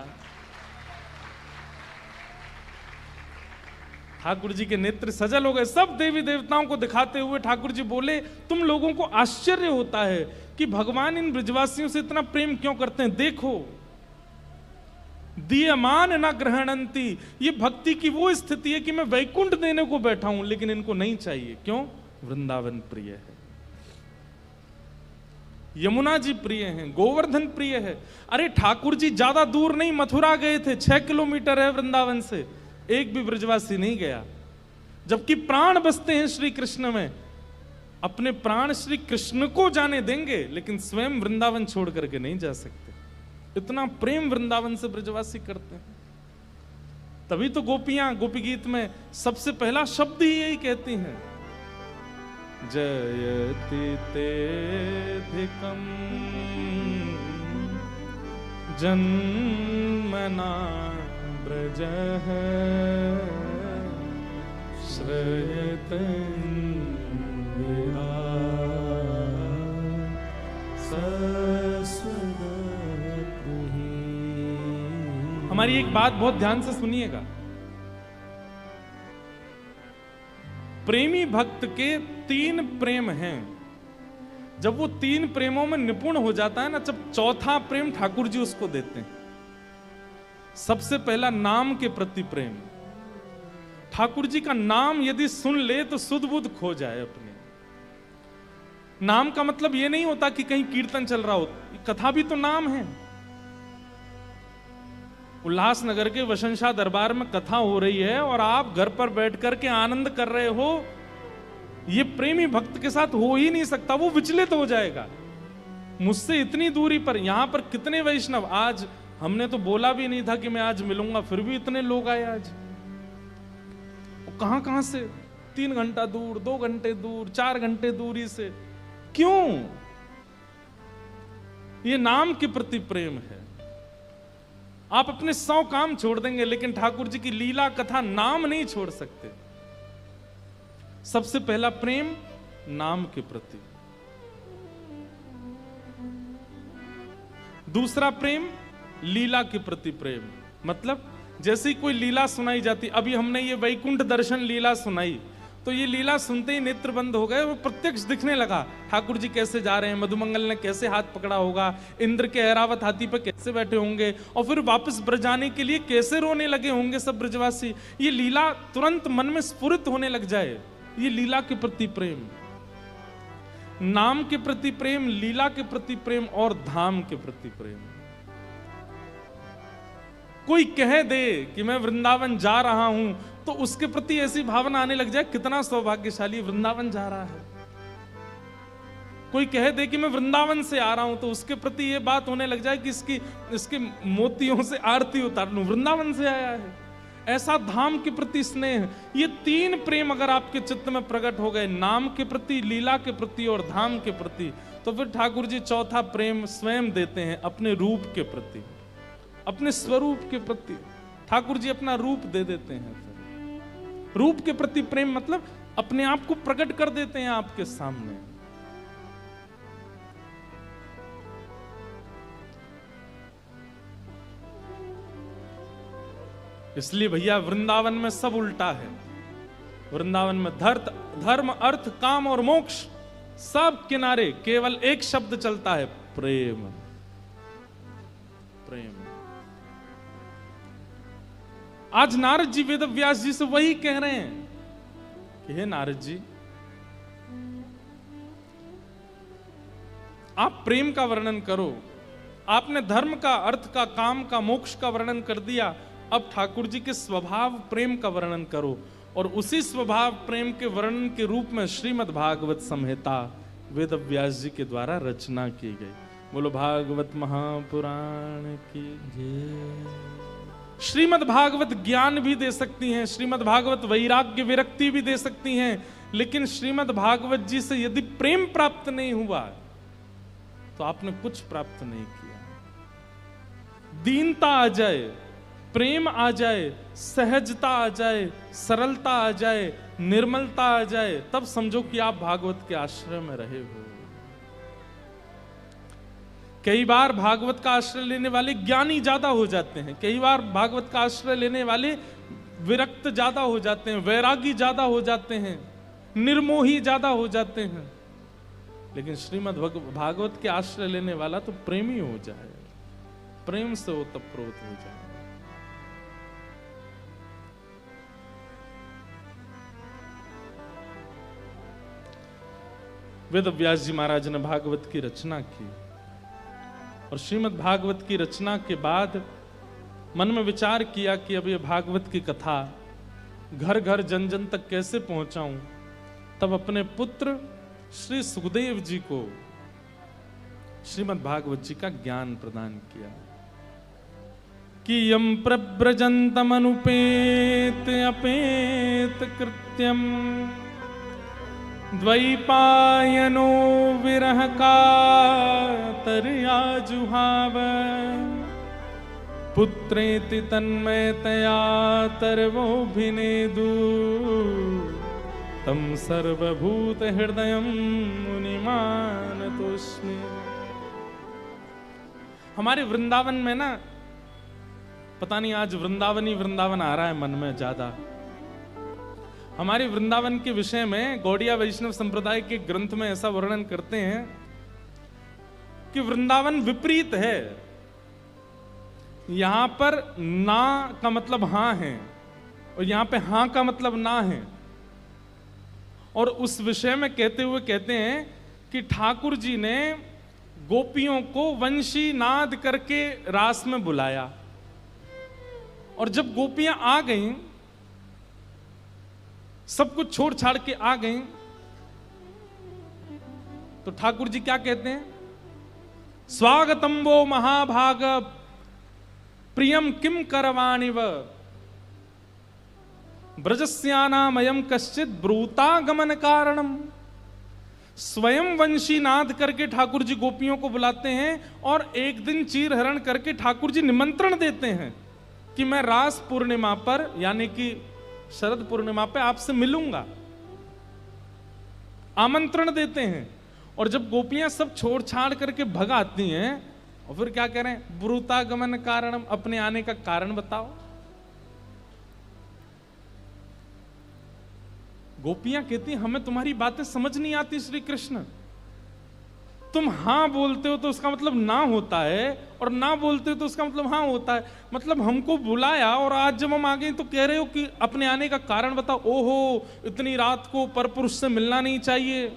ठाकुर जी के नेत्र सजल हो गए। सब देवी देवताओं को दिखाते हुए ठाकुर जी बोले, तुम लोगों को आश्चर्य होता है कि भगवान इन ब्रजवासियों से इतना प्रेम क्यों करते हैं। देखो, दीयमान न ग्रहणंती, ये भक्ति की वो स्थिति है कि मैं वैकुंठ देने को बैठा हूं, लेकिन इनको नहीं चाहिए। क्यों? वृंदावन प्रिय है, यमुना जी प्रिय हैं, गोवर्धन प्रिय है। अरे ठाकुर जी ज्यादा दूर नहीं, मथुरा गए थे, 6 किलोमीटर है वृंदावन से, एक भी ब्रजवासी नहीं गया। जबकि प्राण बसते हैं श्री कृष्ण में, अपने प्राण श्री कृष्ण को जाने देंगे, लेकिन स्वयं वृंदावन छोड़ करके नहीं जा सकते। इतना प्रेम वृंदावन से ब्रजवासी करते हैं। तभी तो गोपियां गोपी गीत में सबसे पहला शब्द ही यही कहती हैं, जयति तेधिकम जन्मना ब्रजः श्रयत हमारी एक बात बहुत ध्यान से सुनिएगा। प्रेमी भक्त के 3 प्रेम हैं। जब वो 3 प्रेमों में निपुण हो जाता है ना, जब चौथा प्रेम ठाकुर जी उसको देते हैं। सबसे पहला नाम के प्रति प्रेम। ठाकुर जी का नाम यदि सुन ले तो सुध बुध खो जाए अपने। नाम का मतलब ये नहीं होता कि कहीं कीर्तन चल रहा हो, कथा भी तो नाम है। उल्लासनगर के वसंशा दरबार में कथा हो रही है और आप घर पर बैठ कर के आनंद कर रहे हो, ये प्रेमी भक्त के साथ हो ही नहीं सकता, वो विचलित हो जाएगा। मुझसे इतनी दूरी पर, यहां पर कितने वैष्णव, आज हमने तो बोला भी नहीं था कि मैं आज मिलूंगा, फिर भी इतने लोग आए आज। कहां कहां से, 3 घंटा दूर, 2 घंटे दूर, 4 घंटे दूरी से। क्यों? ये नाम के प्रति प्रेम है। आप अपने 100 काम छोड़ देंगे लेकिन ठाकुर जी की लीला कथा नाम नहीं छोड़ सकते। सबसे पहला प्रेम नाम के प्रति। दूसरा प्रेम लीला के प्रति प्रेम। मतलब जैसे ही कोई लीला सुनाई जाती, अभी हमने ये वैकुंठ दर्शन लीला सुनाई, तो ये लीला सुनते ही नेत्र बंद हो गए, वो प्रत्यक्ष दिखने लगा। ठाकुर जी कैसे जा रहे हैं, मधुमंगल ने कैसे हाथ पकड़ा होगा, इंद्र के ऐरावत हाथी पर कैसे बैठे होंगे, और फिर वापस ब्रज आने के लिए कैसे रोने लगे होंगे सब ब्रजवासी। ये लीला तुरंत मन में स्फुरित होने लग जाए। ये लीला के प्रति प्रेम, नाम के प्रति प्रेम, लीला के प्रति प्रेम और धाम के प्रति प्रेम। कोई कह दे कि मैं वृंदावन जा रहा हूं तो उसके प्रति ऐसी भावना आने लग जाए, कितना सौभाग्यशाली वृंदावन जा रहा है। कोई कह दे कि मैं वृंदावन से आ रहा हूं तो उसके प्रति ये बात होने लग जाए कि इसके मोतियों से आरती उतार लूं, वृंदावन से आया है। ऐसा धाम के प्रति स्नेह। ये 3 प्रेम अगर आपके चित्त में प्रकट हो गए, नाम के प्रति, लीला के प्रति और धाम के प्रति, तो फिर ठाकुर जी चौथा प्रेम स्वयं देते हैं अपने रूप के प्रति, अपने स्वरूप के प्रति। ठाकुर जी अपना रूप दे देते हैं। रूप के प्रति प्रेम मतलब अपने आप को प्रकट कर देते हैं आपके सामने। इसलिए भैया वृंदावन में सब उल्टा है। वृंदावन में धर्म, अर्थ, काम और मोक्ष सब किनारे, केवल एक शब्द चलता है, प्रेम। प्रेम। आज नारद जी वेद व्यास जी से वही कह रहे हैं कि हे नारद जी, आप प्रेम का वर्णन करो। आपने धर्म का, अर्थ का, काम का, मोक्ष का वर्णन कर दिया, अब ठाकुर जी के स्वभाव प्रेम का वर्णन करो। और उसी स्वभाव प्रेम के वर्णन के रूप में श्रीमद् भागवत संहिता वेद व्यास जी के द्वारा रचना की गई। बोलो भागवत महापुराण की जय। श्रीमद् भागवत ज्ञान भी दे सकती हैं, श्रीमद् भागवत वैराग्य विरक्ति भी दे सकती हैं, लेकिन श्रीमद् भागवत जी से यदि प्रेम प्राप्त नहीं हुआ तो आपने कुछ प्राप्त नहीं किया। दीनता आ जाए, प्रेम आ जाए, सहजता आ जाए, सरलता आ जाए, निर्मलता आ जाए, तब समझो कि आप भागवत के आश्रय में रहे हो। कई बार भागवत का आश्रय लेने वाले ज्ञानी ज्यादा हो जाते हैं, कई बार भागवत का आश्रय लेने वाले विरक्त ज्यादा हो जाते हैं, वैरागी ज्यादा हो जाते हैं, निर्मोही ज्यादा हो जाते हैं। लेकिन श्रीमद् भागवत के आश्रय लेने वाला तो प्रेमी हो जाए, प्रेम से ओतप्रोत हो जाए। वेद व्यास जी महाराज ने भागवत की रचना की और श्रीमद् भागवत की रचना के बाद मन में विचार किया कि अब ये भागवत की कथा घर घर जन जन तक कैसे पहुंचाऊं। तब अपने पुत्र श्री सुखदेव जी को श्रीमद् भागवत जी का ज्ञान प्रदान किया कि यम प्रव्रजंतम अनुपेत अपेत कृत्यम द्वैपायनो विरह कातर्या जुहाव पुत्रेति तन्मयतया तर्वोऽभिनेदु तम सर्वभूत हृदयं मुनिमानतोऽस्मि। हमारे वृंदावन में ना, पता नहीं आज वृंदावन ही वृंदावन आ रहा है मन में ज्यादा। हमारे वृंदावन के विषय में गौड़िया वैष्णव संप्रदाय के ग्रंथ में ऐसा वर्णन करते हैं कि वृंदावन विपरीत है। यहां पर ना का मतलब हां है और यहां पे हां का मतलब ना है। और उस विषय में कहते हुए कहते हैं कि ठाकुर जी ने गोपियों को वंशी नाद करके रास में बुलाया, और जब गोपियां आ गईं, सब कुछ छोड़ छाड़ के आ गईं, तो ठाकुर जी क्या कहते हैं? स्वागतम वो महाभाग प्रियम किम करवाणिव ब्रजस्यानामयम कश्चित ब्रूतागमन कारणम। स्वयं वंशी नाद करके ठाकुर जी गोपियों को बुलाते हैं और एक दिन चीर हरण करके ठाकुर जी निमंत्रण देते हैं कि मैं रास पूर्णिमा पर, यानी कि शरद पूर्णिमा पे आपसे मिलूंगा, आमंत्रण देते हैं। और जब गोपियां सब छोड़ छाड़ करके भग आती हैं, और फिर क्या कह रहे हैं? ब्रूतागमन कारणम, अपने आने का कारण बताओ। गोपियां कहती हैं हमें तुम्हारी बातें समझ नहीं आती श्री कृष्ण। तुम हां बोलते हो तो उसका मतलब ना होता है, और ना बोलते हो तो उसका मतलब हां होता है। मतलब हमको बुलाया और आज जब हम आ गए तो कह रहे हो कि अपने आने का कारण बताओ। ओहो, इतनी रात को परपुरुष से मिलना नहीं चाहिए,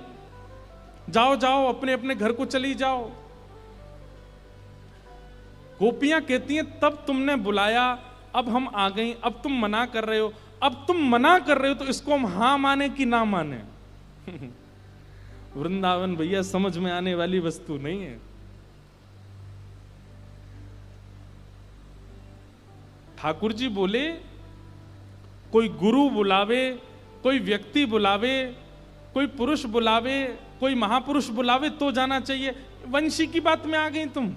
जाओ जाओ अपने अपने घर को चली जाओ। गोपियां कहती हैं तब तुमने बुलाया, अब हम आ गई, अब तुम मना कर रहे हो। अब तुम मना कर रहे हो तो इसको हम हां माने कि ना माने? वृंदावन भैया समझ में आने वाली वस्तु नहीं है। ठाकुर जी बोले कोई गुरु बुलावे, कोई व्यक्ति बुलावे, कोई पुरुष बुलावे, कोई महापुरुष बुलावे तो जाना चाहिए। वंशी की बात में आ गई तुम,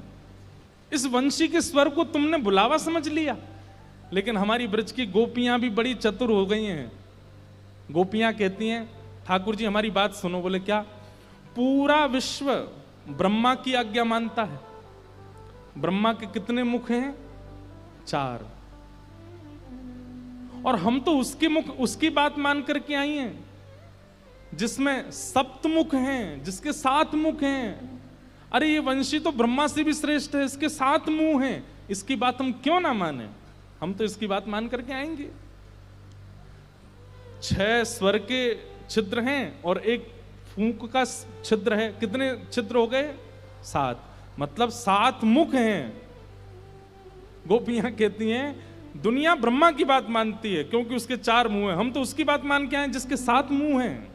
इस वंशी के स्वर को तुमने बुलावा समझ लिया। लेकिन हमारी ब्रज की गोपियां भी बड़ी चतुर हो गई हैं। गोपियां कहती हैं ठाकुर जी हमारी बात सुनो। बोले क्या? पूरा विश्व ब्रह्मा की आज्ञा मानता है। ब्रह्मा के कितने मुख हैं? 4। और हम तो उसके मुख, उसकी बात मान करके आई हैं जिसमें सप्तमुख हैं, जिसके 7 मुख हैं। अरे ये वंशी तो ब्रह्मा से भी श्रेष्ठ है, इसके 7 मुंह हैं, इसकी बात हम क्यों ना माने? हम तो इसकी बात मान करके आएंगे। 6 स्वर के छिद्र हैं और एक फूंक का छिद्र है। कितने छिद्र हो गए? 7। मतलब 7 मुख हैं। गोपियां कहती हैं दुनिया ब्रह्मा की बात मानती है क्योंकि उसके 4 मुंह हैं, हम तो उसकी बात मान के आए जिसके 7 मुंह हैं।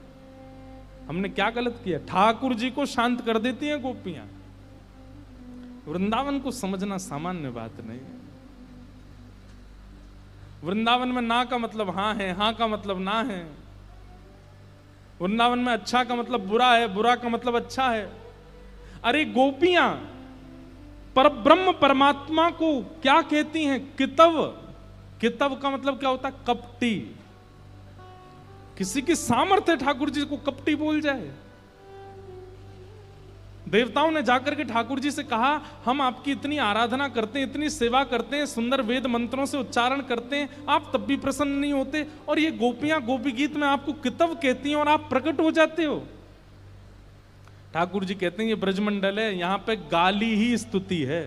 हमने क्या गलत किया? ठाकुर जी को शांत कर देती हैं गोपियां। वृंदावन को समझना सामान्य बात नहीं है। वृंदावन में ना का मतलब हां है, हां का मतलब ना है। वृंदावन में अच्छा का मतलब बुरा है, बुरा का मतलब अच्छा है। अरे गोपियां परब्रह्म परमात्मा को क्या कहती हैं? कितव। कितव का मतलब क्या होता है? कपटी। किसी की सामर्थ्य ठाकुर जी को कपटी बोल जाए। देवताओं ने जाकर के ठाकुर जी से कहा हम आपकी इतनी आराधना करते हैं, इतनी सेवा करते हैं, सुंदर वेद मंत्रों से उच्चारण करते हैं, आप तब भी प्रसन्न नहीं होते, और ये गोपियां गोपी गीत में आपको कितव कहती हैं और आप प्रकट हो जाते हो। ठाकुर जी कहते हैं ये ब्रजमंडल है, यहां पे गाली ही स्तुति है।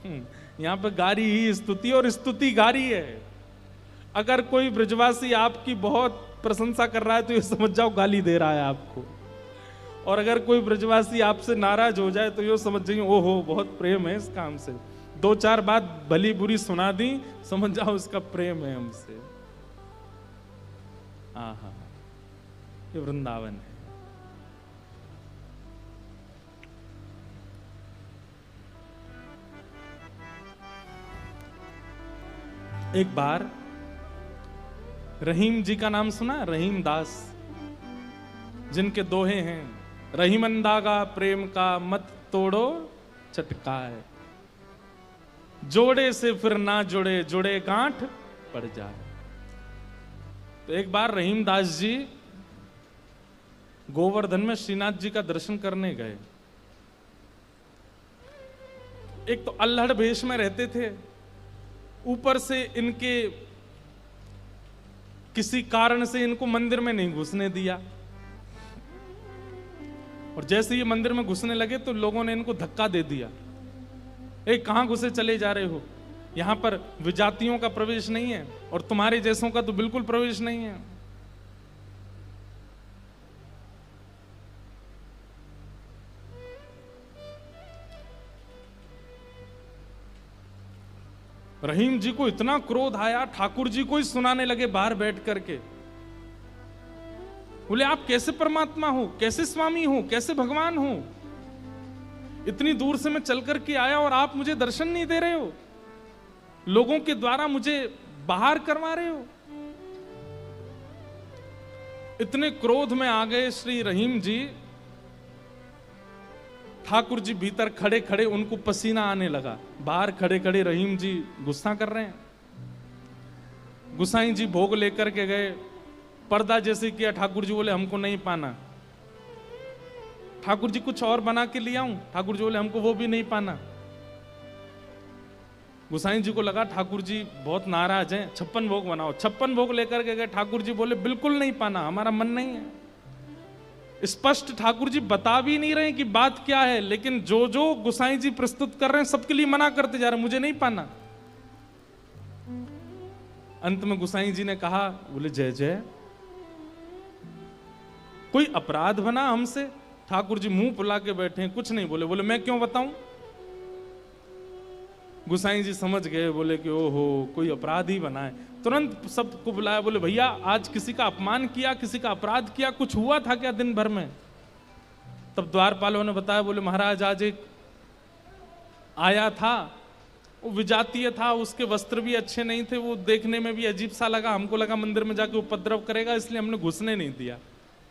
यहां पे गाली ही स्तुति, और स्तुति गाली है। अगर कोई ब्रजवासी आपकी बहुत प्रशंसा कर रहा है तो ये समझ जाओ गाली दे रहा है आपको, और अगर कोई ब्रजवासी आपसे नाराज हो जाए तो ये समझ जाइए ओहो बहुत प्रेम है इस काम से। 2-4 बात भली बुरी सुना दी, समझ जाओ उसका प्रेम है हमसे। आहा, ये वृंदावन है। एक बार रहीम जी का नाम सुना? रहीम दास, जिनके दोहे हैं रहीमन दागा प्रेम का मत तोड़ो चटकाए। जोड़े से फिर ना जुड़े, जुड़े गांठ पड़ जाए। तो एक बार रहीमदास जी गोवर्धन में श्रीनाथ जी का दर्शन करने गए। एक तो अल्हड़ भेष में रहते थे, ऊपर से इनके किसी कारण से इनको मंदिर में नहीं घुसने दिया, और जैसे ये मंदिर में घुसने लगे तो लोगों ने इनको धक्का दे दिया। कहां घुसे चले जा रहे हो, यहां पर विजातियों का प्रवेश नहीं है और तुम्हारे जैसों का तो बिल्कुल प्रवेश नहीं है। रहीम जी को इतना क्रोध आया, ठाकुर जी को ही सुनाने लगे बाहर बैठ करके। बोले आप कैसे परमात्मा हो, कैसे स्वामी हो, कैसे भगवान हो? इतनी दूर से मैं चल करके आया और आप मुझे दर्शन नहीं दे रहे हो, लोगों के द्वारा मुझे बाहर करवा रहे हो। इतने क्रोध में आ गए श्री रहीम जी। ठाकुर जी भीतर खड़े खड़े उनको पसीना आने लगा, बाहर खड़े खड़े रहीम जी गुस्सा कर रहे हैं। गुसाई जी भोग लेकर के गए, पर्दा जैसे किया, ठाकुर जी बोले हमको नहीं पाना। ठाकुर जी कुछ और बना के ले आऊं, ठाकुर जी बोले हमको वो भी नहीं पाना। गुसाई जी को लगा ठाकुर जी बहुत नाराज हैं, 56 भोग बनाओ। 56 भोग लेकर के गए, ठाकुर जी बोले बिल्कुल नहीं पाना, हमारा मन नहीं है। स्पष्ट ठाकुर जी बता भी नहीं रहे कि बात क्या है, लेकिन जो जो गुसाई जी प्रस्तुत कर रहे हैं सबके लिए मना करते जा रहे हैं, मुझे नहीं पाना। अंत में गुसाई जी ने कहा, बोले जय जय, कोई अपराध बना हमसे? ठाकुर जी मुंह फुला के बैठे हैं, कुछ नहीं बोले। बोले मैं क्यों बताऊं? गुसाई जी समझ गए, बोले कि ओहो कोई अपराध ही बना है। तुरंत सबको बुलाया, बोले भैया आज किसी का अपमान किया, किसी का अपराध किया, कुछ हुआ था क्या दिन भर में? तब द्वारपालों ने बताया, बोले महाराज आज एक आया था, वो विजातीय था, उसके वस्त्र भी अच्छे नहीं थे, वो देखने में भी अजीब सा लगा, हमको लगा मंदिर में जाके उपद्रव करेगा, इसलिए हमने घुसने नहीं दिया,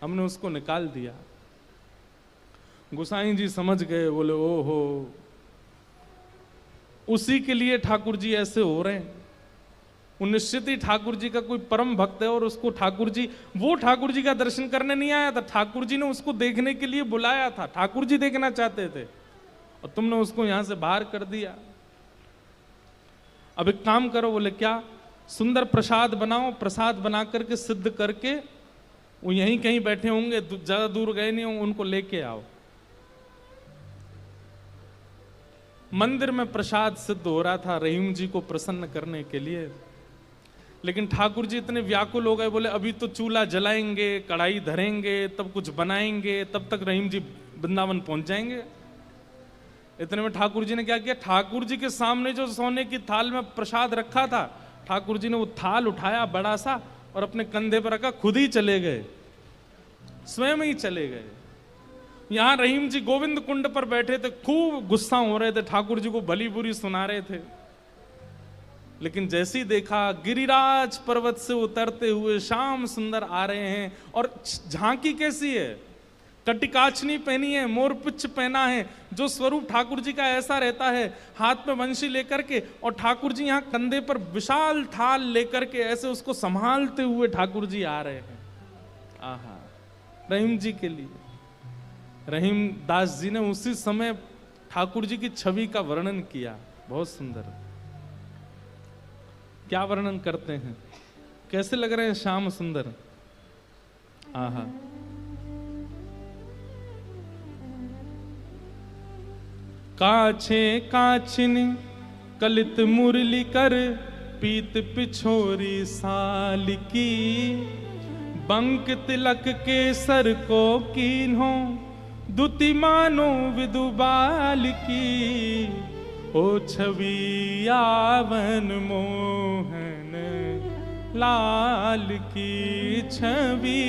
हमने उसको निकाल दिया। गुसाई जी समझ गए, बोले ओहो उसी के लिए ठाकुर जी ऐसे हो रहे हैं। वो निश्चित ही ठाकुर जी का कोई परम भक्त है, और उसको ठाकुर जी, वो ठाकुर जी का दर्शन करने नहीं आया था, ठाकुर जी ने उसको देखने के लिए बुलाया था, ठाकुर जी देखना चाहते थे, और तुमने उसको यहां से बाहर कर दिया। अब एक काम करो, बोले क्या? सुंदर प्रसाद बनाओ, प्रसाद बना करके सिद्ध करके, वो यहीं कहीं बैठे होंगे, ज्यादा दूर गए नहीं होंगे, उनको लेके आओ। मंदिर में प्रसाद सिद्ध हो रहा था रहीम जी को प्रसन्न करने के लिए, लेकिन ठाकुर जी इतने व्याकुल हो गए, बोले अभी तो चूल्हा जलाएंगे, कढ़ाई धरेंगे, तब कुछ बनाएंगे, तब तक रहीम जी वृंदावन पहुंच जाएंगे। इतने में ठाकुर जी ने क्या किया, ठाकुर जी के सामने जो सोने की थाल में प्रसाद रखा था, ठाकुर जी ने वो थाल उठाया बड़ा सा और अपने कंधे पर रखा, खुद ही चले गए, स्वयं ही चले गए। यहां रहीम जी गोविंद कुंड पर बैठे थे, खूब गुस्सा हो रहे थे, ठाकुर जी को भली बुरी सुना रहे थे। लेकिन जैसे ही देखा गिरिराज पर्वत से उतरते हुए श्याम सुंदर आ रहे हैं, और झांकी कैसी है, कटिकाचनी पहनी है, मोरपुच्छ पहना है, जो स्वरूप ठाकुर जी का ऐसा रहता है, हाथ में वंशी लेकर के, और ठाकुर जी यहाँ कंधे पर विशाल थाल लेकर के ऐसे उसको संभालते हुए ठाकुर जी आ रहे हैं। आहा, रहीम जी के लिए रहीम दास जी ने उसी समय ठाकुर जी की छवि का वर्णन किया, बहुत सुंदर। क्या वर्णन करते हैं, कैसे लग रहे हैं श्याम सुंदर? आहा, काछे काछिन कलित मुरली कर, पीत पिछोरी साल की, बंक तिलक के सर को कीन्हो, दुति मानो विदुबाल की, ओ छवि आवन मोहन लाल की, छवि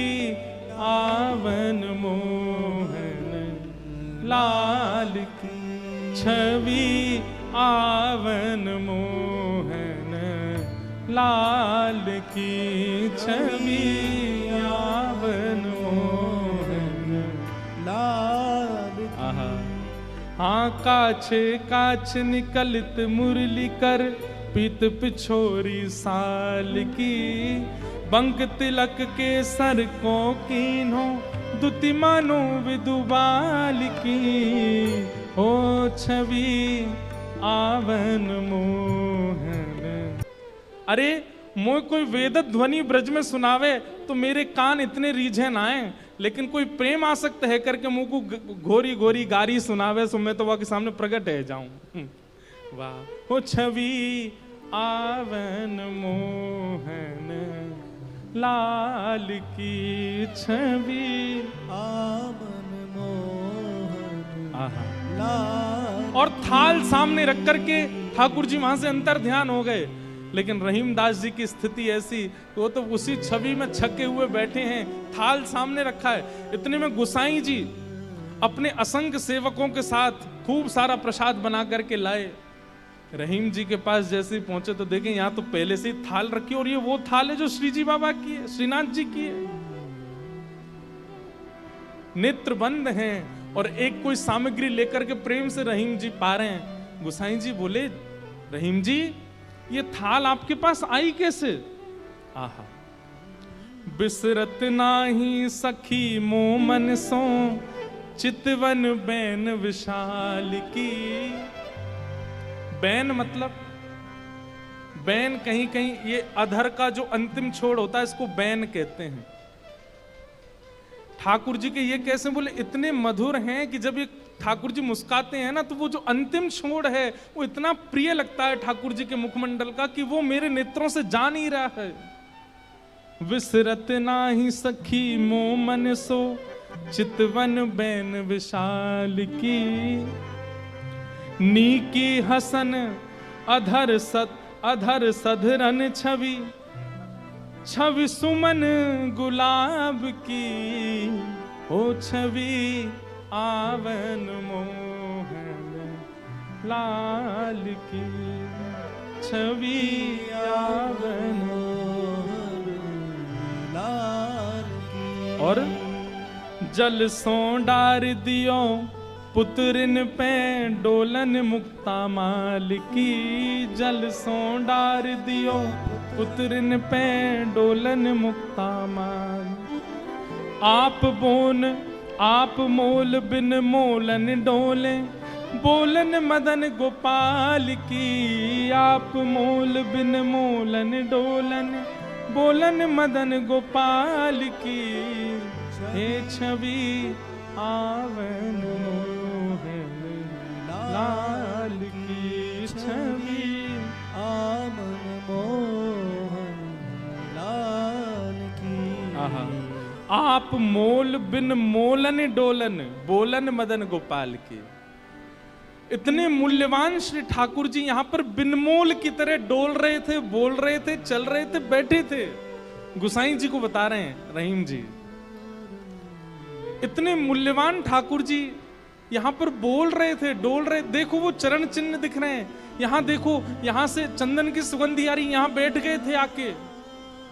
आवन मोहन लाल की, छवि आवन मोहन लाल की, छवि आवन मोहन लाल। हाँ काछे काछ निकलित मुरली कर पीत पिछोरी साल की, बंक तिलक के सर को कीन्हो दुति मानो विदुबाल की, हो छवि आवन मोहन। अरे मोह कोई वेद ध्वनि ब्रज में सुनावे तो मेरे कान इतने रीझे ना आए, लेकिन कोई प्रेम आसक्त है करके मुंह को घोरी घोरी गारी सुनावे सो मैं तो वह के सामने प्रकट है जाऊं। वाह, हो छवि आवन मोहन लाल की, छवि आवन मोहन आहा। लाल। और थाल सामने रख करके ठाकुर जी वहां से अंतर ध्यान हो गए, लेकिन रहीमदास जी की स्थिति ऐसी, वो तो उसी छवि में छके हुए बैठे हैं, थाल सामने रखा है। इतने में गुसाई जी अपने असंख्य सेवकों के साथ खूब सारा प्रसाद बना करके लाए। रहीम जी के पास जैसे ही पहुंचे तो देखें यहाँ तो पहले से ही थाल रखी, और ये वो थाल है जो श्री जी बाबा की है, श्रीनाथ जी की है। नेत्र बंद हैं और एक कोई सामग्री लेकर के प्रेम से रहीम जी पा रहे हैं। गुसाई जी बोले, रहीम जी ये थाल आपके पास आई कैसे? आहा, बिसरत नाही सखी मोमन सो चितवन बैन विशाल की। बैन मतलब, बैन कहीं कहीं ये अधर का जो अंतिम छोड़ होता है इसको बैन कहते हैं। ठाकुर जी के ये कैसे बोले, इतने मधुर हैं कि जब ये ठाकुर जी मुस्काते हैं ना तो वो जो अंतिम छोड़ है वो इतना प्रिय लगता है ठाकुर जी के मुखमंडल का कि वो मेरे नेत्रों से जा नहीं रहा है। विसरत नाही सखी मोमन सो चितवन बैन विशाल की, नीकी हसन अधर सधरन छवि, छवि सुमन गुलाब की, ओ छवि आवन मोहन लाल की, छवि आवन मोहन लाल की। और जल सो डार दियो पुत्रिन पे डोलन मुक्ता माल की, जल सो डार दियो पुत्रिन पे डोलन मुक्ता माल। आप मोल बिन मोलन डोले बोलन मदन गोपाल की, आप मोल बिन मोलन डोलन बोलन मदन गोपाल की, हे छवि आवन मोहन लाल की, छवि आवन मोहन लाल की। आहा, आप मोल बिन मोलन डोलन बोलन मदन गोपाल की। इतने मूल्यवान श्री ठाकुर जी यहाँ पर बिनमोल की तरह डोल रहे थे, बोल रहे थे, चल रहे थे, बैठे थे। गुसाई जी को बता रहे हैं रहीम जी, इतने मूल्यवान ठाकुर जी यहाँ पर बोल रहे थे, डोल रहे। देखो वो चरण चिन्ह दिख रहे हैं, यहाँ देखो, यहाँ से चंदन की सुगंधी आ रही, यहाँ बैठ गए थे आके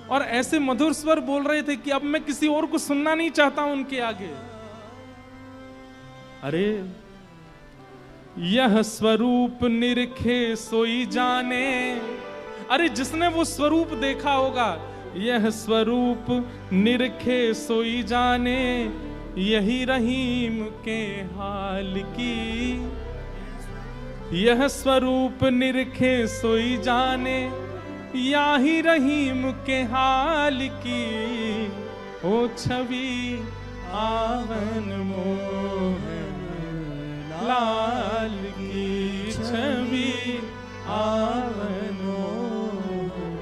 और ऐसे मधुर स्वर बोल रहे थे कि अब मैं किसी और को सुनना नहीं चाहता हूं उनके आगे। अरे यह स्वरूप निरखे सोई जाने, अरे जिसने वो स्वरूप देखा होगा, यह स्वरूप निरखे सोई जाने, यही रहीम के हाल की, यह स्वरूप निरखे सोई जाने, याही रहीम के हाल की, ओ छवि आवन मोहन लाल की, छवि आवन मोहन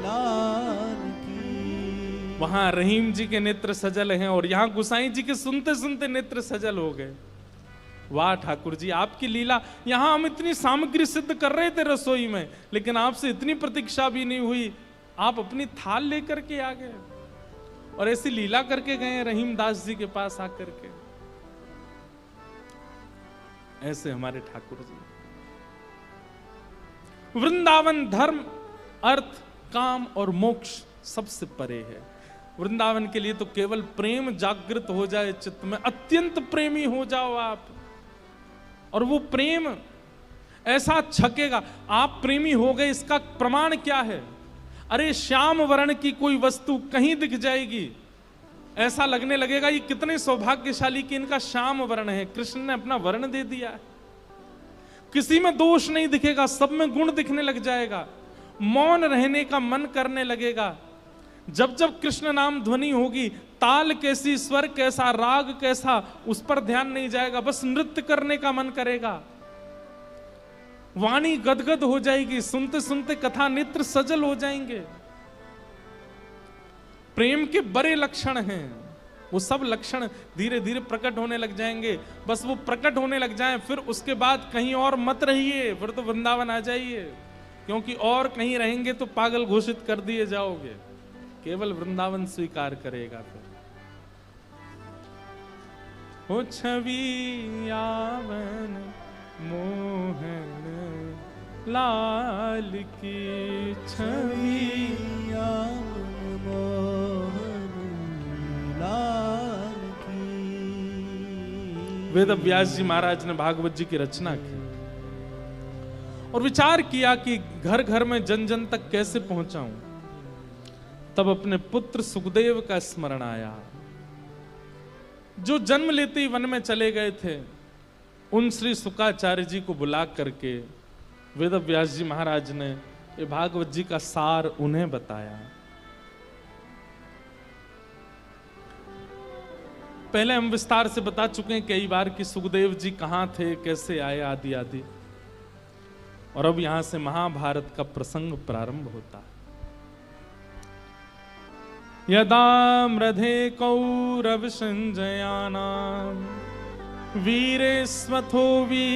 लाल की। वहां रहीम जी के नेत्र सजल हैं और यहां गुसाई जी के सुनते सुनते नेत्र सजल हो गए। वाह ठाकुर जी, आपकी लीला। यहां हम इतनी सामग्री सिद्ध कर रहे थे रसोई में, लेकिन आपसे इतनी प्रतीक्षा भी नहीं हुई, आप अपनी थाल लेकर के आ गए और ऐसी लीला करके गए रहीम दास जी के पास आकर के। ऐसे हमारे ठाकुर जी। वृंदावन धर्म, अर्थ, काम और मोक्ष सबसे परे है। वृंदावन के लिए तो केवल प्रेम जागृत हो जाए चित्त में, अत्यंत प्रेमी हो जाओ आप, और वो प्रेम ऐसा छकेगा। आप प्रेमी हो गए, इसका प्रमाण क्या है? अरे श्याम वर्ण की कोई वस्तु कहीं दिख जाएगी, ऐसा लगने लगेगा ये कितने सौभाग्यशाली कि इनका श्याम वर्ण है, कृष्ण ने अपना वर्ण दे दिया है। किसी में दोष नहीं दिखेगा, सब में गुण दिखने लग जाएगा। मौन रहने का मन करने लगेगा। जब जब कृष्ण नाम ध्वनि होगी, ताल कैसी, स्वर कैसा, राग कैसा, उस पर ध्यान नहीं जाएगा, बस नृत्य करने का मन करेगा। वाणी गदगद हो जाएगी, सुनते सुनते कथा नेत्र सजल हो जाएंगे। प्रेम के बड़े लक्षण हैं, वो सब लक्षण धीरे धीरे प्रकट होने लग जाएंगे। बस वो प्रकट होने लग जाएं, फिर उसके बाद कहीं और मत रहिए, फिर तो वृंदावन आ जाइए, क्योंकि और कहीं रहेंगे तो पागल घोषित कर दिए जाओगे। केवल वृंदावन स्वीकार करेगा। फिर हो छवि यावन मोहन लाल की, छवि यावन मोहन लाल की। वेद व्यास जी महाराज ने भागवत जी की रचना की और विचार किया कि घर घर में जन जन तक कैसे पहुंचाऊं। तब अपने पुत्र सुखदेव का स्मरण आया, जो जन्म लेते ही वन में चले गए थे। उन श्री शुकाचार्य जी को बुला करके वेद व्यास जी महाराज ने ये भागवत जी का सार उन्हें बताया। पहले हम विस्तार से बता चुके हैं कई बार कि सुखदेव जी कहां थे, कैसे आए, आदि आदि। और अब यहां से महाभारत का प्रसंग प्रारंभ होता है। यदा मृधे कौरव संजयानां वीरे स्वथो वी